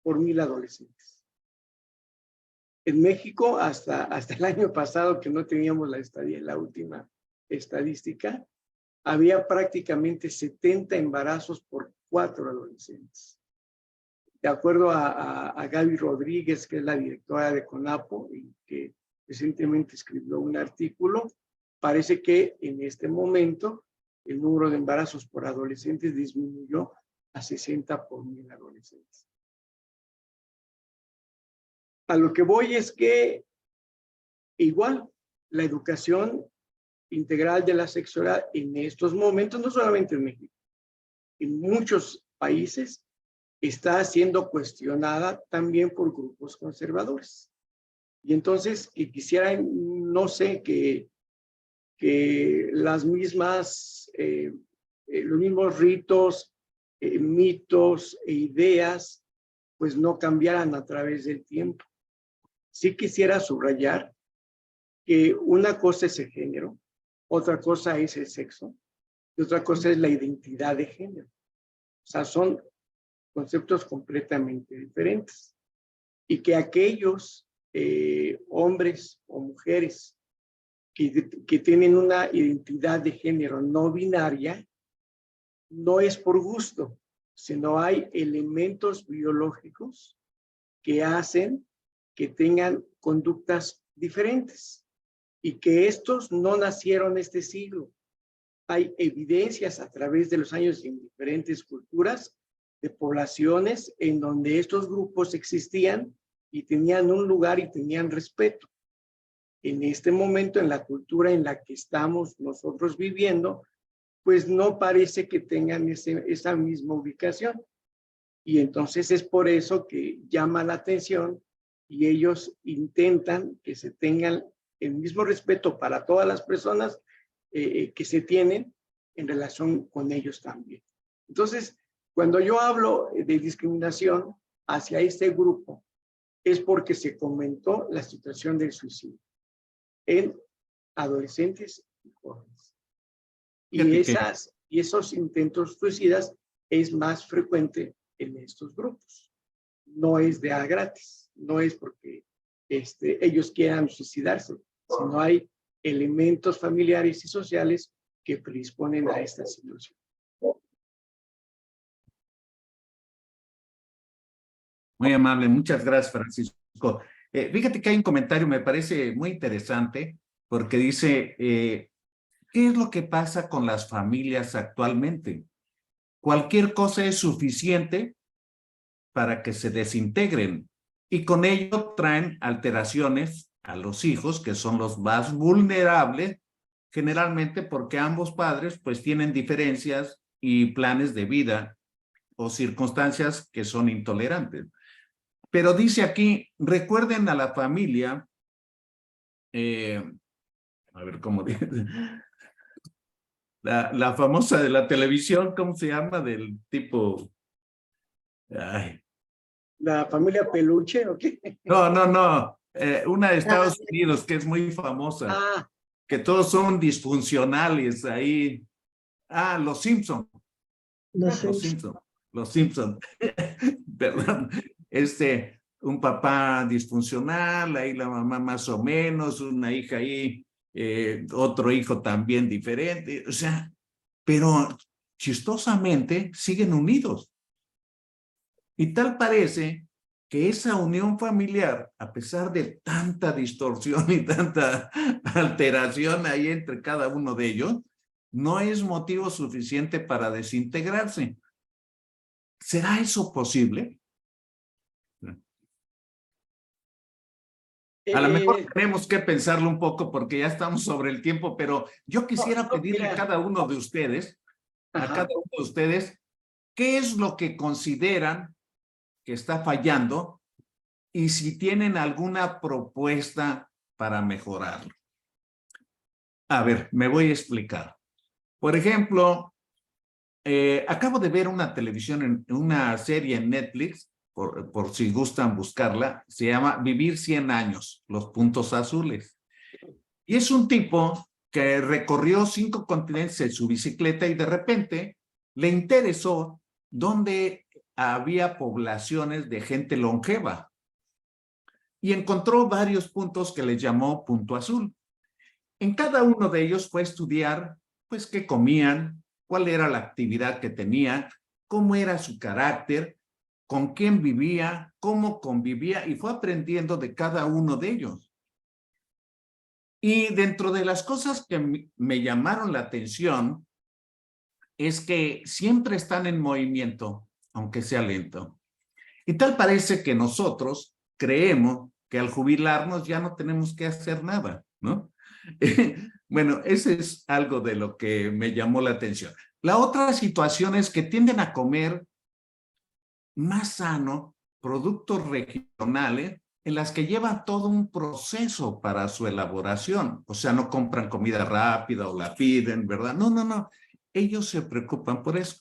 por 1000 adolescentes. En México, hasta el año pasado, que no teníamos la última estadística, había prácticamente 70 embarazos por 4 adolescentes. De acuerdo a Gaby Rodríguez, que es la directora de CONAPO y que recientemente escribió un artículo, parece que en este momento el número de embarazos por adolescentes disminuyó a 60 por 1000 adolescentes. A lo que voy es que igual la educación integral de la sexualidad en estos momentos, no solamente en México, en muchos países, está siendo cuestionada también por grupos conservadores. Y entonces, que quisieran, no sé, que las mismas, los mismos ritos, mitos e ideas, pues no cambiaran a través del tiempo. Sí quisiera subrayar que una cosa es el género, otra cosa es el sexo, y otra cosa es la identidad de género. O sea, son conceptos completamente diferentes. Y que aquellos hombres o mujeres que tienen una identidad de género no binaria, no es por gusto, sino hay elementos biológicos que hacen que tengan conductas diferentes y que estos no nacieron este siglo. Hay evidencias a través de los años en diferentes culturas de poblaciones en donde estos grupos existían y tenían un lugar y tenían respeto. En este momento, en la cultura en la que estamos nosotros viviendo, pues no parece que tengan esa misma ubicación. Y entonces es por eso que llama la atención y ellos intentan que se tengan el mismo respeto para todas las personas que se tienen en relación con ellos también. Entonces, cuando yo hablo de discriminación hacia este grupo, es porque se comentó la situación del suicidio en adolescentes y jóvenes. Y esos intentos suicidas es más frecuente en estos grupos. No es de a gratis, no es porque ellos quieran suicidarse, sino hay elementos familiares y sociales que predisponen a esta situación. Muy amable, muchas gracias, Francisco. Fíjate que hay un comentario, me parece muy interesante, porque dice, ¿qué es lo que pasa con las familias actualmente? Cualquier cosa es suficiente para que se desintegren y con ello traen alteraciones a los hijos, que son los más vulnerables, generalmente porque ambos padres pues tienen diferencias y planes de vida o circunstancias que son intolerantes. Pero dice aquí, recuerden a la familia, a ver cómo dice, la famosa de la televisión, ¿cómo se llama? Del tipo, ay. ¿La familia Peluche o qué? No, una de Estados Unidos que es muy famosa, que todos son disfuncionales ahí. Los Simpson. Los Simpson. Perdón. Un papá disfuncional, ahí la mamá más o menos, una hija ahí, otro hijo también diferente, o sea, pero chistosamente siguen unidos. Y tal parece que esa unión familiar, a pesar de tanta distorsión y tanta alteración ahí entre cada uno de ellos, no es motivo suficiente para desintegrarse. ¿Será eso posible? A lo mejor tenemos que pensarlo un poco porque ya estamos sobre el tiempo, pero yo quisiera pedirle a cada uno de ustedes, ¿qué es lo que consideran que está fallando y si tienen alguna propuesta para mejorarlo? A ver, me voy a explicar. Por ejemplo, acabo de ver una una serie en Netflix, por si gustan buscarla, se llama Vivir 100 años, los puntos azules. Y es un tipo que recorrió 5 continentes en su bicicleta y de repente le interesó dónde había poblaciones de gente longeva. Y encontró varios puntos que le llamó punto azul. En cada uno de ellos fue a estudiar, pues, qué comían, cuál era la actividad que tenía, cómo era su carácter, con quién vivía, cómo convivía, y fue aprendiendo de cada uno de ellos. Y dentro de las cosas que me llamaron la atención es que siempre están en movimiento, aunque sea lento. Y tal parece que nosotros creemos que al jubilarnos ya no tenemos que hacer nada, ¿no? Bueno, ese es algo de lo que me llamó la atención. La otra situación es que tienden a comer más sano, productos regionales, en las que llevan todo un proceso para su elaboración. O sea, no compran comida rápida o la piden, ¿verdad? No, no, no. Ellos se preocupan por eso.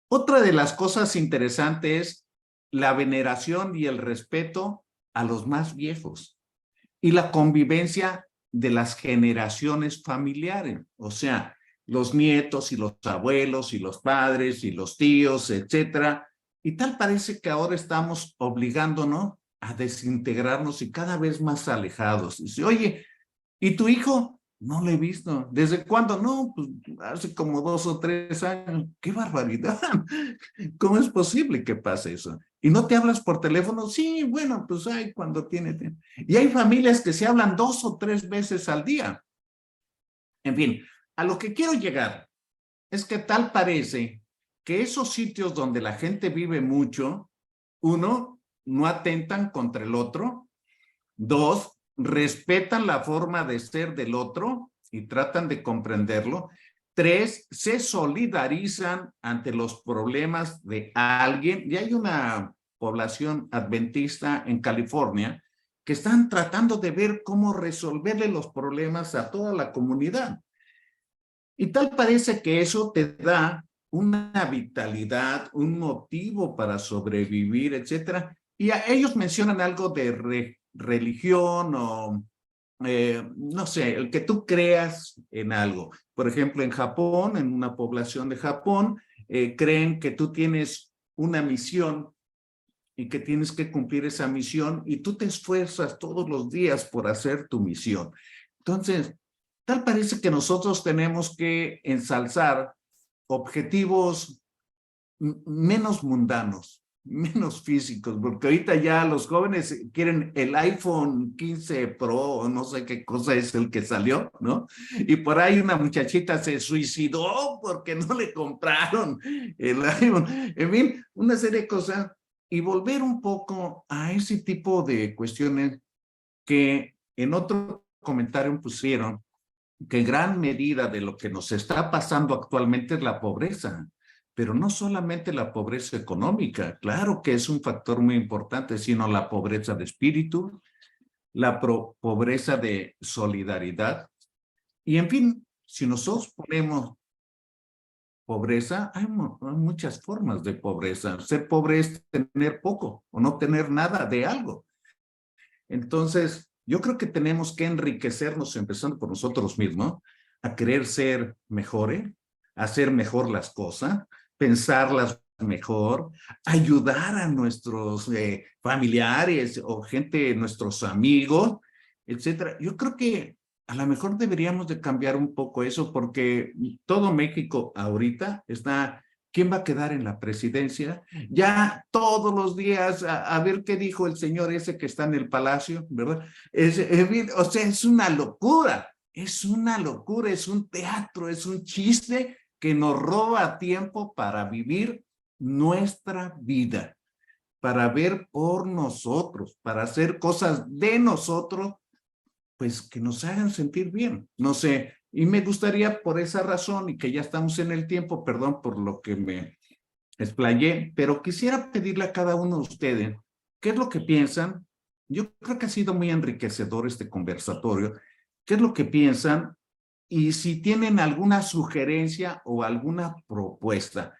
Otra de las cosas interesantes es la veneración y el respeto a los más viejos y la convivencia de las generaciones familiares. O sea, los nietos y los abuelos y los padres y los tíos, etcétera. Y tal parece que ahora estamos obligándonos a desintegrarnos y cada vez más alejados. Dice, oye, ¿y tu hijo? No lo he visto. ¿Desde cuándo? No, pues hace como 2 o 3 años. ¡Qué barbaridad! ¿Cómo es posible que pase eso? ¿Y no te hablas por teléfono? Sí, bueno, pues hay cuando tiene tiempo. Y hay familias que se hablan 2 o 3 veces al día. En fin, a lo que quiero llegar es que tal parece que esos sitios donde la gente vive mucho, 1, no atentan contra el otro, 2, respetan la forma de ser del otro y tratan de comprenderlo, 3, se solidarizan ante los problemas de alguien. Y hay una población adventista en California que están tratando de ver cómo resolverle los problemas a toda la comunidad. Y tal parece que eso te da una vitalidad, un motivo para sobrevivir, etcétera. Y ellos mencionan algo de religión o, no sé, el que tú creas en algo. Por ejemplo, en Japón, en una población de Japón, creen que tú tienes una misión y que tienes que cumplir esa misión y tú te esfuerzas todos los días por hacer tu misión. Entonces, tal parece que nosotros tenemos que ensalzar objetivos menos mundanos, menos físicos, porque ahorita ya los jóvenes quieren el iPhone 15 Pro o no sé qué cosa es el que salió, ¿no? Y por ahí una muchachita se suicidó porque no le compraron el iPhone. En fin, una serie de cosas y volver un poco a ese tipo de cuestiones que en otro comentario pusieron que gran medida de lo que nos está pasando actualmente es la pobreza, pero no solamente la pobreza económica, claro que es un factor muy importante, sino la pobreza de espíritu, la pobreza de solidaridad. Y en fin, si nosotros ponemos pobreza, hay muchas formas de pobreza. Ser pobre es tener poco o no tener nada de algo. Entonces, yo creo que tenemos que enriquecernos, empezando por nosotros mismos, a querer ser mejores, hacer mejor las cosas, pensarlas mejor, ayudar a nuestros familiares o gente, nuestros amigos, etcétera. Yo creo que a lo mejor deberíamos de cambiar un poco eso porque todo México ahorita está... ¿Quién va a quedar en la presidencia? Ya todos los días a ver qué dijo el señor ese que está en el palacio, ¿verdad? O sea, es una locura, es un teatro, es un chiste que nos roba tiempo para vivir nuestra vida, para ver por nosotros, para hacer cosas de nosotros, pues que nos hagan sentir bien. No sé, y me gustaría por esa razón y que ya estamos en el tiempo, perdón por lo que me explayé, pero quisiera pedirle a cada uno de ustedes, ¿qué es lo que piensan? Yo creo que ha sido muy enriquecedor este conversatorio. ¿Qué es lo que piensan? Y si tienen alguna sugerencia o alguna propuesta.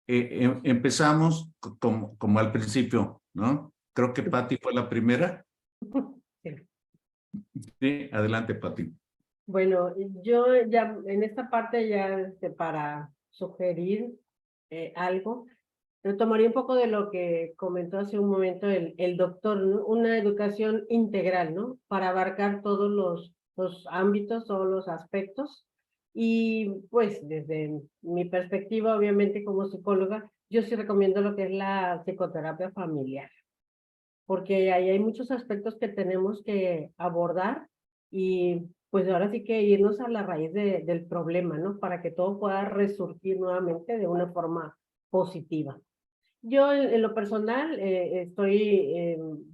Empezamos como al principio, ¿no? Creo que Patti fue la primera. Sí. Sí, adelante, Patti. Bueno, yo ya en esta parte ya para sugerir algo, retomaría un poco de lo que comentó hace un momento el doctor, ¿no? Una educación integral, ¿no? Para abarcar todos los ámbitos, todos los aspectos. Y pues desde mi perspectiva, obviamente como psicóloga, yo sí recomiendo lo que es la psicoterapia familiar, porque ahí hay muchos aspectos que tenemos que abordar y pues ahora sí que irnos a la raíz del problema, ¿no? Para que todo pueda resurgir nuevamente de una forma positiva. Yo en lo personal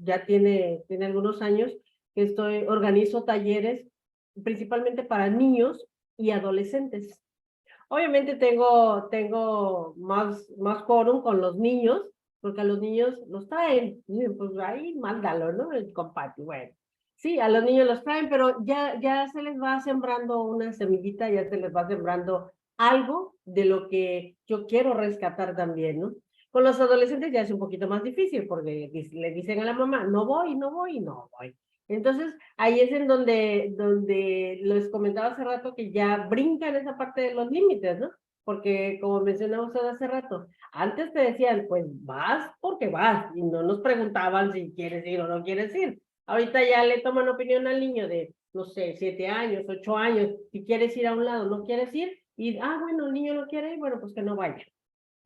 ya tiene algunos años que organizo talleres principalmente para niños y adolescentes. Obviamente tengo más quórum con los niños, porque a los niños los traen, y pues ahí mándalo, ¿no? El compadre, bueno. Sí, a los niños los traen, pero ya se les va sembrando una semillita, ya se les va sembrando algo de lo que yo quiero rescatar también, ¿no? Con los adolescentes ya es un poquito más difícil, porque le dicen a la mamá, no voy, no voy, no voy. Entonces, ahí es en donde les comentaba hace rato que ya brincan esa parte de los límites, ¿no? Porque como mencionaba usted hace rato, antes te decían, pues vas porque vas, y no nos preguntaban si quieres ir o no quieres ir. Ahorita ya le toman opinión al niño de, no sé, 7 años, 8 años, si quieres ir a un lado, no quieres ir, y, bueno, el niño no quiere ir, bueno, pues que no vaya.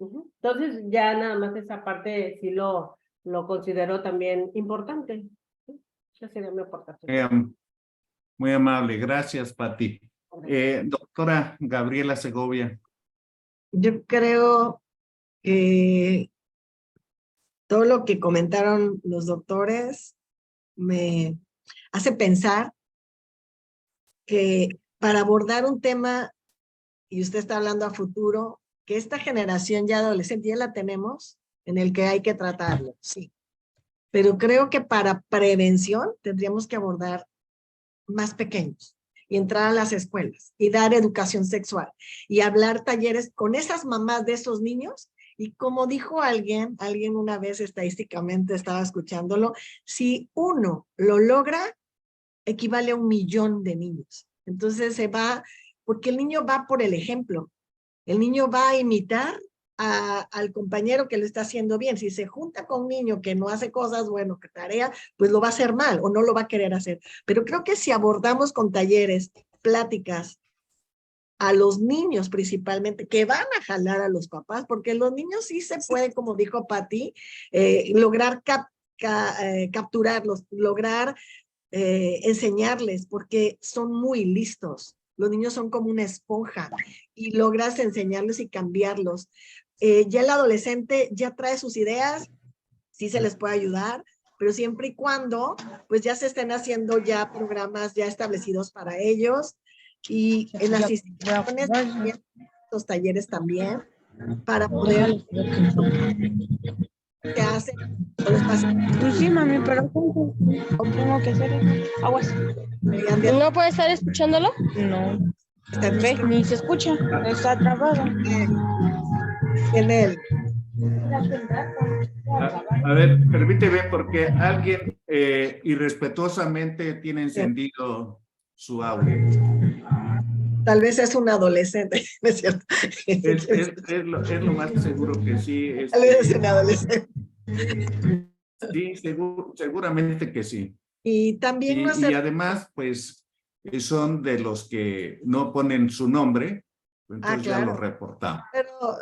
Entonces, ya nada más esa parte sí lo considero también importante. Esa sería mi aportación. Muy amable, gracias, Patti. Doctora Gabriela Segovia. Yo creo que todo lo que comentaron los doctores me hace pensar que para abordar un tema, y usted está hablando a futuro, que esta generación ya adolescente ya la tenemos, en el que hay que tratarlo, sí. Pero creo que para prevención tendríamos que abordar más pequeños y entrar a las escuelas y dar educación sexual y hablar talleres con esas mamás de esos niños. Y como dijo alguien una vez estadísticamente, estaba escuchándolo, si uno lo logra, equivale a 1 millón de niños. Entonces se va, porque el niño va por el ejemplo. El niño va a imitar al compañero que lo está haciendo bien. Si se junta con un niño que no hace cosas, bueno, que tarea, pues lo va a hacer mal o no lo va a querer hacer. Pero creo que si abordamos con talleres, pláticas, a los niños principalmente, que van a jalar a los papás, porque los niños sí se puede, como dijo Patti, lograr capturarlos, lograr enseñarles, porque son muy listos. Los niños son como una esponja y logras enseñarles y cambiarlos. Ya el adolescente ya trae sus ideas, sí se les puede ayudar, pero siempre y cuando pues ya se estén haciendo ya programas ya establecidos para ellos y en las instituciones, los talleres también, para poder que hacen con los pacientes. Pues sí, mami, pero ¿cómo tengo que hacer aguas? ¿No puede estar escuchándolo? No. ¿Ve? Ni se escucha. Está trabado. En él. A ver, permíteme porque alguien irrespetuosamente tiene encendido su audio. Tal vez es un adolescente, ¿no es cierto? Es lo más seguro que sí. Tal vez es un adolescente. Sí, seguramente que sí. Y también no Y hacer... además, pues, son de los que no ponen su nombre, entonces ya claro. lo reportamos. Pero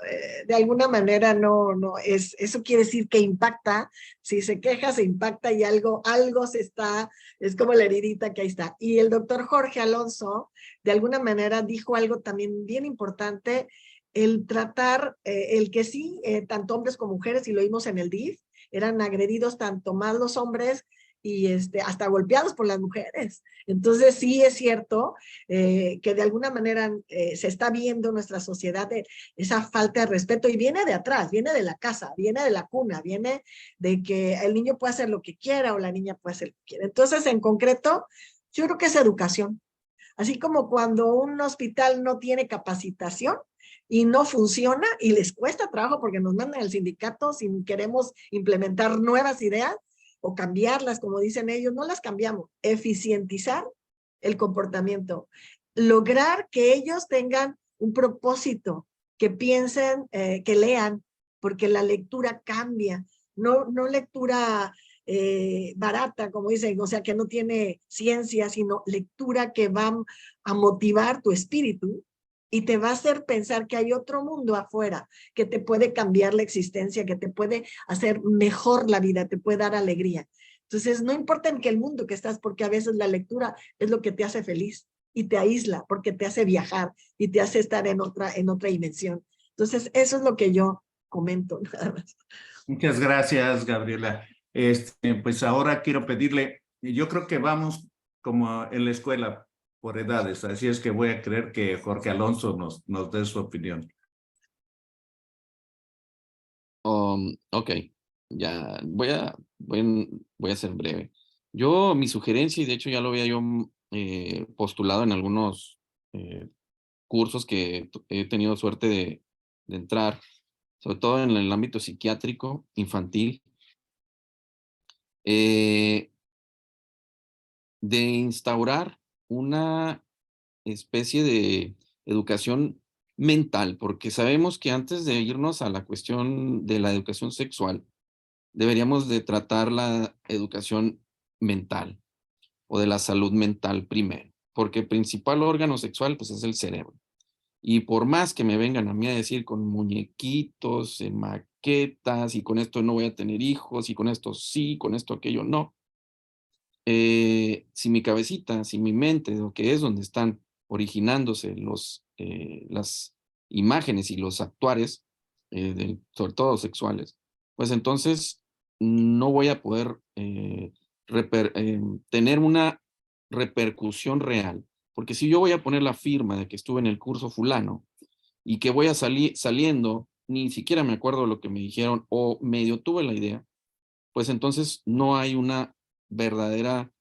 de alguna manera no es, eso quiere decir que impacta, si se queja se impacta y algo se está, es como la heridita que ahí está. Y el doctor Jorge Alonso de alguna manera dijo algo también bien importante, el tratar, el que sí, tanto hombres como mujeres, y lo vimos en el DIF, eran agredidos tanto más los hombres y hasta golpeados por las mujeres. Entonces sí es cierto que de alguna manera se está viendo en nuestra sociedad esa falta de respeto y viene de atrás, viene de la casa, viene de la cuna, viene de que el niño puede hacer lo que quiera o la niña puede hacer lo que quiera. Entonces, en concreto, yo creo que es educación. Así como cuando un hospital no tiene capacitación y no funciona y les cuesta trabajo porque nos mandan al sindicato si queremos implementar nuevas ideas o cambiarlas, como dicen ellos, no las cambiamos. Eficientizar el comportamiento. Lograr que ellos tengan un propósito, que piensen, que lean, porque la lectura cambia. No lectura barata, como dicen, o sea, que no tiene ciencia, sino lectura que va a motivar tu espíritu y te va a hacer pensar que hay otro mundo afuera que te puede cambiar la existencia, que te puede hacer mejor la vida, te puede dar alegría. Entonces, no importa en qué el mundo que estás, porque a veces la lectura es lo que te hace feliz y te aísla, porque te hace viajar y te hace estar en otra dimensión. Entonces, eso es lo que yo comento, nada más. Muchas gracias, Gabriela. Pues ahora quiero pedirle, yo creo que vamos como en la escuela por edades, así es que voy a creer que Jorge Alonso nos dé su opinión. Ok, ya voy a ser breve. Yo, mi sugerencia, y de hecho ya lo había yo postulado en algunos cursos que he tenido suerte de entrar, sobre todo en el ámbito psiquiátrico infantil, de instaurar una especie de educación mental, porque sabemos que antes de irnos a la cuestión de la educación sexual, deberíamos de tratar la educación mental o de la salud mental primero, porque el principal órgano sexual pues es el cerebro. Y por más que me vengan a mí a decir con muñequitos, maquetas, y con esto no voy a tener hijos, y con esto sí, con esto aquello no, si mi cabecita, si mi mente, lo que es donde están originándose las imágenes y los actuares, sobre todo sexuales, pues entonces no voy a poder tener una repercusión real. Porque si yo voy a poner la firma de que estuve en el curso fulano y que voy a salir saliendo, ni siquiera me acuerdo lo que me dijeron o medio tuve la idea, pues entonces no hay una verdadera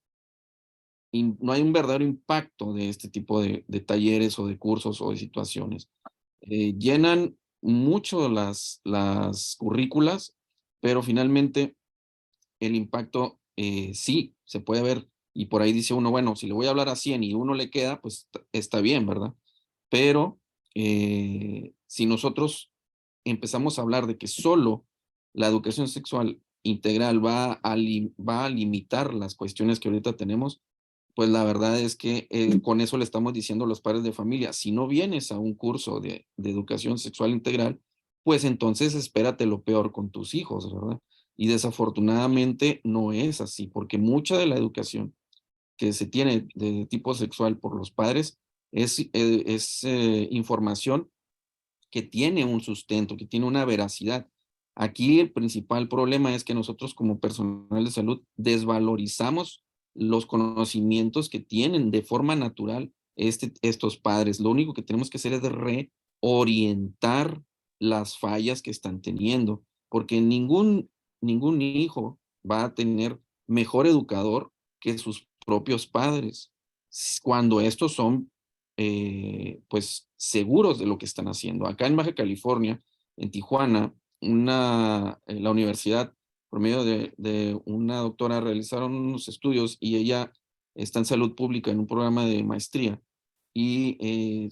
no hay un verdadero impacto de este tipo de talleres o de cursos o de situaciones. Llenan mucho las currículas, pero finalmente el impacto sí se puede ver. Y por ahí dice uno, bueno, si le voy a hablar a 100 y uno le queda, pues está bien, ¿verdad? Pero si nosotros empezamos a hablar de que solo la educación sexual integral va a limitar las cuestiones que ahorita tenemos, pues la verdad es que con eso le estamos diciendo a los padres de familia, si no vienes a un curso de educación sexual integral, pues entonces espérate lo peor con tus hijos, ¿verdad? Y desafortunadamente no es así, porque mucha de la educación que se tiene de tipo sexual por los padres es información que tiene un sustento, que tiene una veracidad. Aquí el principal problema es que nosotros como personal de salud desvalorizamos los conocimientos que tienen de forma natural estos padres. Lo único que tenemos que hacer es reorientar las fallas que están teniendo, porque ningún hijo va a tener mejor educador que sus propios padres, cuando estos son pues seguros de lo que están haciendo. Acá en Baja California, en Tijuana, la universidad, por medio de una doctora, realizaron unos estudios y ella está en salud pública en un programa de maestría y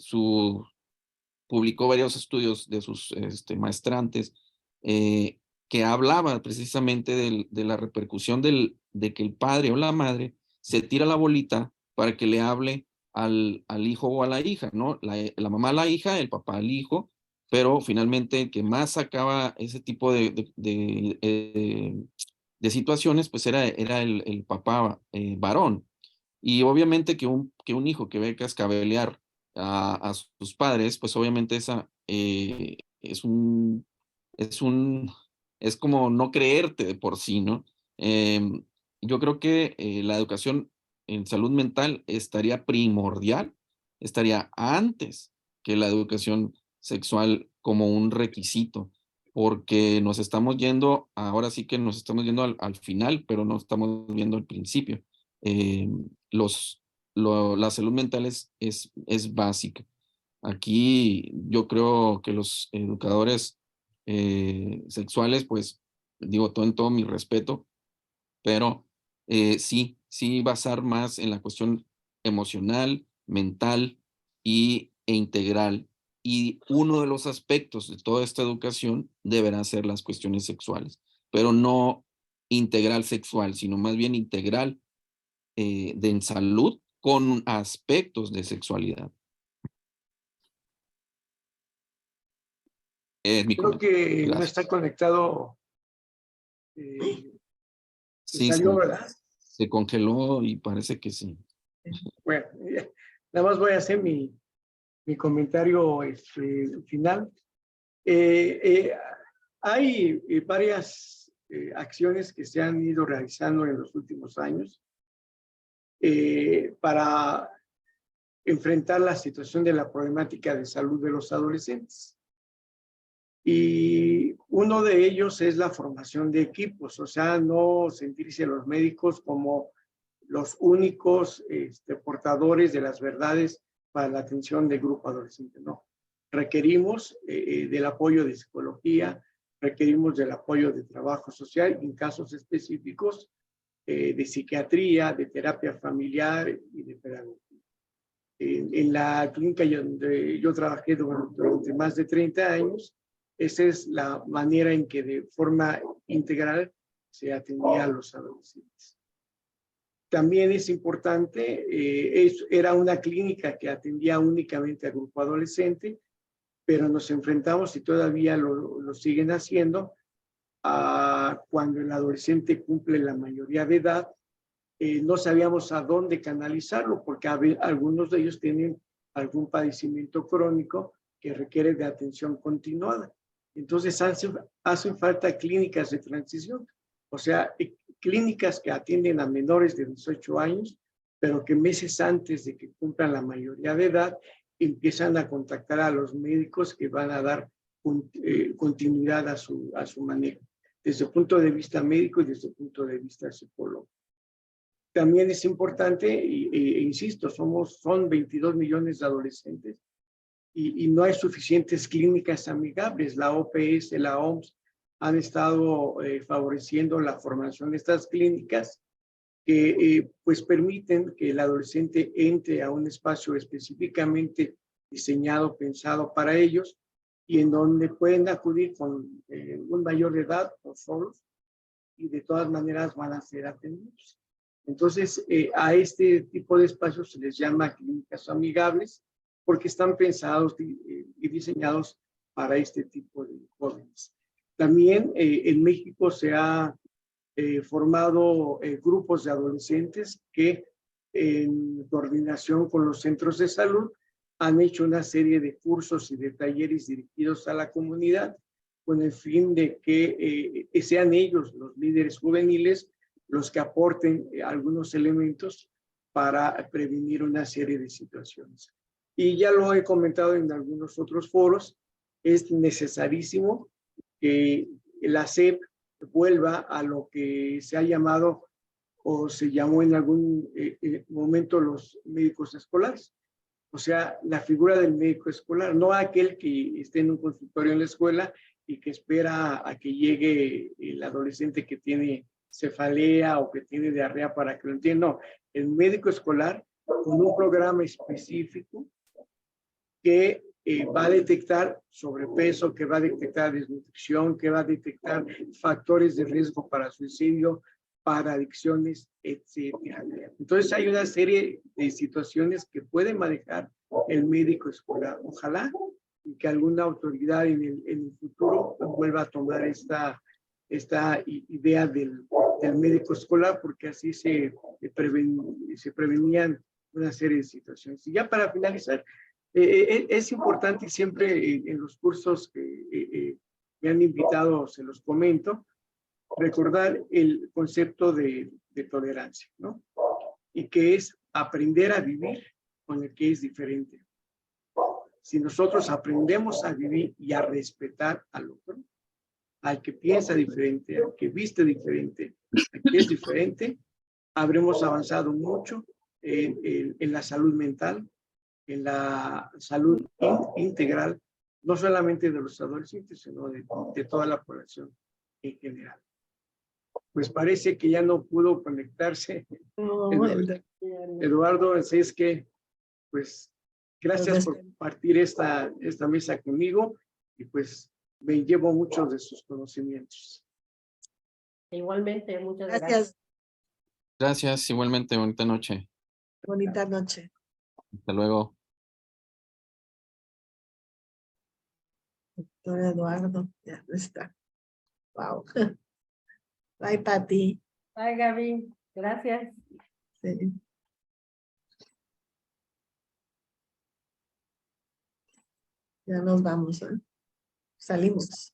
publicó varios estudios de sus maestrantes que hablaba precisamente de la repercusión de que el padre o la madre se tira la bolita para que le hable al hijo o a la hija, ¿no? La mamá a la hija, el papá al hijo, pero finalmente el que más sacaba ese tipo de situaciones, pues era el papá varón. Y obviamente que un hijo que ve cascabelear a sus padres, pues obviamente esa es como no creerte de por sí, ¿no? yo creo que la educación en salud mental estaría primordial, estaría antes que la educación sexual como un requisito, porque nos estamos yendo, ahora sí que nos estamos yendo al final, pero no estamos viendo al principio. Eh, la salud mental es básica. Aquí yo creo que los educadores sexuales, pues digo todo en todo mi respeto, pero sí basar más en la cuestión emocional, mental e integral. Y uno de los aspectos de toda esta educación deberán ser las cuestiones sexuales, pero no integral sexual, sino más bien integral en salud con aspectos de sexualidad. Es mi Creo comentario. que no Gracias. está conectado. Se Sí, salió, ¿verdad? se congeló y parece que sí. Bueno, nada más voy a hacer mi comentario final. Hay varias acciones que se han ido realizando en los últimos años para enfrentar la situación de la problemática de salud de los adolescentes. Y uno de ellos es la formación de equipos, o sea, no sentirse los médicos como los únicos portadores de las verdades para la atención del grupo adolescente, no. Requerimos del apoyo de psicología, requerimos del apoyo de trabajo social, en casos específicos de psiquiatría, de terapia familiar y de pedagogía. En la clínica donde yo trabajé durante más de 30 años, esa es la manera en que de forma integral se atendía a los adolescentes. También es importante, era una clínica que atendía únicamente al grupo adolescente, pero nos enfrentamos, y todavía lo siguen haciendo, a cuando el adolescente cumple la mayoría de edad, no sabíamos a dónde canalizarlo, porque algunos de ellos tienen algún padecimiento crónico que requiere de atención continuada. Entonces hacen falta clínicas de transición, o sea, clínicas que atienden a menores de 18 años, pero que meses antes de que cumplan la mayoría de edad, empiezan a contactar a los médicos que van a dar continuidad a su manejo, desde el punto de vista médico y desde el punto de vista psicológico. También es importante, insisto, son 22 millones de adolescentes y no hay suficientes clínicas amigables. La OPS, la OMS han estado favoreciendo la formación de estas clínicas que pues permiten que el adolescente entre a un espacio específicamente diseñado, pensado para ellos y en donde pueden acudir con un mayor de edad o solos y de todas maneras van a ser atendidos. Entonces, a este tipo de espacios se les llama clínicas amigables porque están pensados y diseñados para este tipo de jóvenes. También en México se ha formado grupos de adolescentes que en coordinación con los centros de salud han hecho una serie de cursos y de talleres dirigidos a la comunidad con el fin de que sean ellos los líderes juveniles los que aporten algunos elementos para prevenir una serie de situaciones. Y ya lo he comentado en algunos otros foros, es necesarísimo que la SEP vuelva a lo que se ha llamado o se llamó en algún momento los médicos escolares. O sea, la figura del médico escolar, no aquel que esté en un consultorio en la escuela y que espera a que llegue el adolescente que tiene cefalea o que tiene diarrea para que lo entienda. No, el médico escolar con un programa específico que va a detectar sobrepeso, que va a detectar desnutrición, que va a detectar factores de riesgo para suicidio, para adicciones, etc. Entonces hay una serie de situaciones que puede manejar el médico escolar. Ojalá y que alguna autoridad en el futuro vuelva a tomar esta idea del médico escolar, porque así se prevenían una serie de situaciones. Y ya para finalizar, es importante, y siempre en los cursos que me han invitado se los comento, recordar el concepto de tolerancia, ¿no? Y que es aprender a vivir con el que es diferente. Si nosotros aprendemos a vivir y a respetar al otro, al que piensa diferente, al que viste diferente, al que es diferente, habremos avanzado mucho en la salud mental, en la salud integral, no solamente de los adolescentes, sino de toda la población en general. Pues parece que ya no pudo conectarse Eduardo, así es que, pues, gracias por compartir esta mesa conmigo y pues me llevo muchos de sus conocimientos. Igualmente, muchas gracias. Gracias. Gracias, igualmente, bonita noche. Bonita noche. Hasta luego. Doctor Eduardo, ya está. Wow. Bye, Pati. Bye, Gaby. Gracias. Sí. Ya nos vamos, ¿eh? Salimos.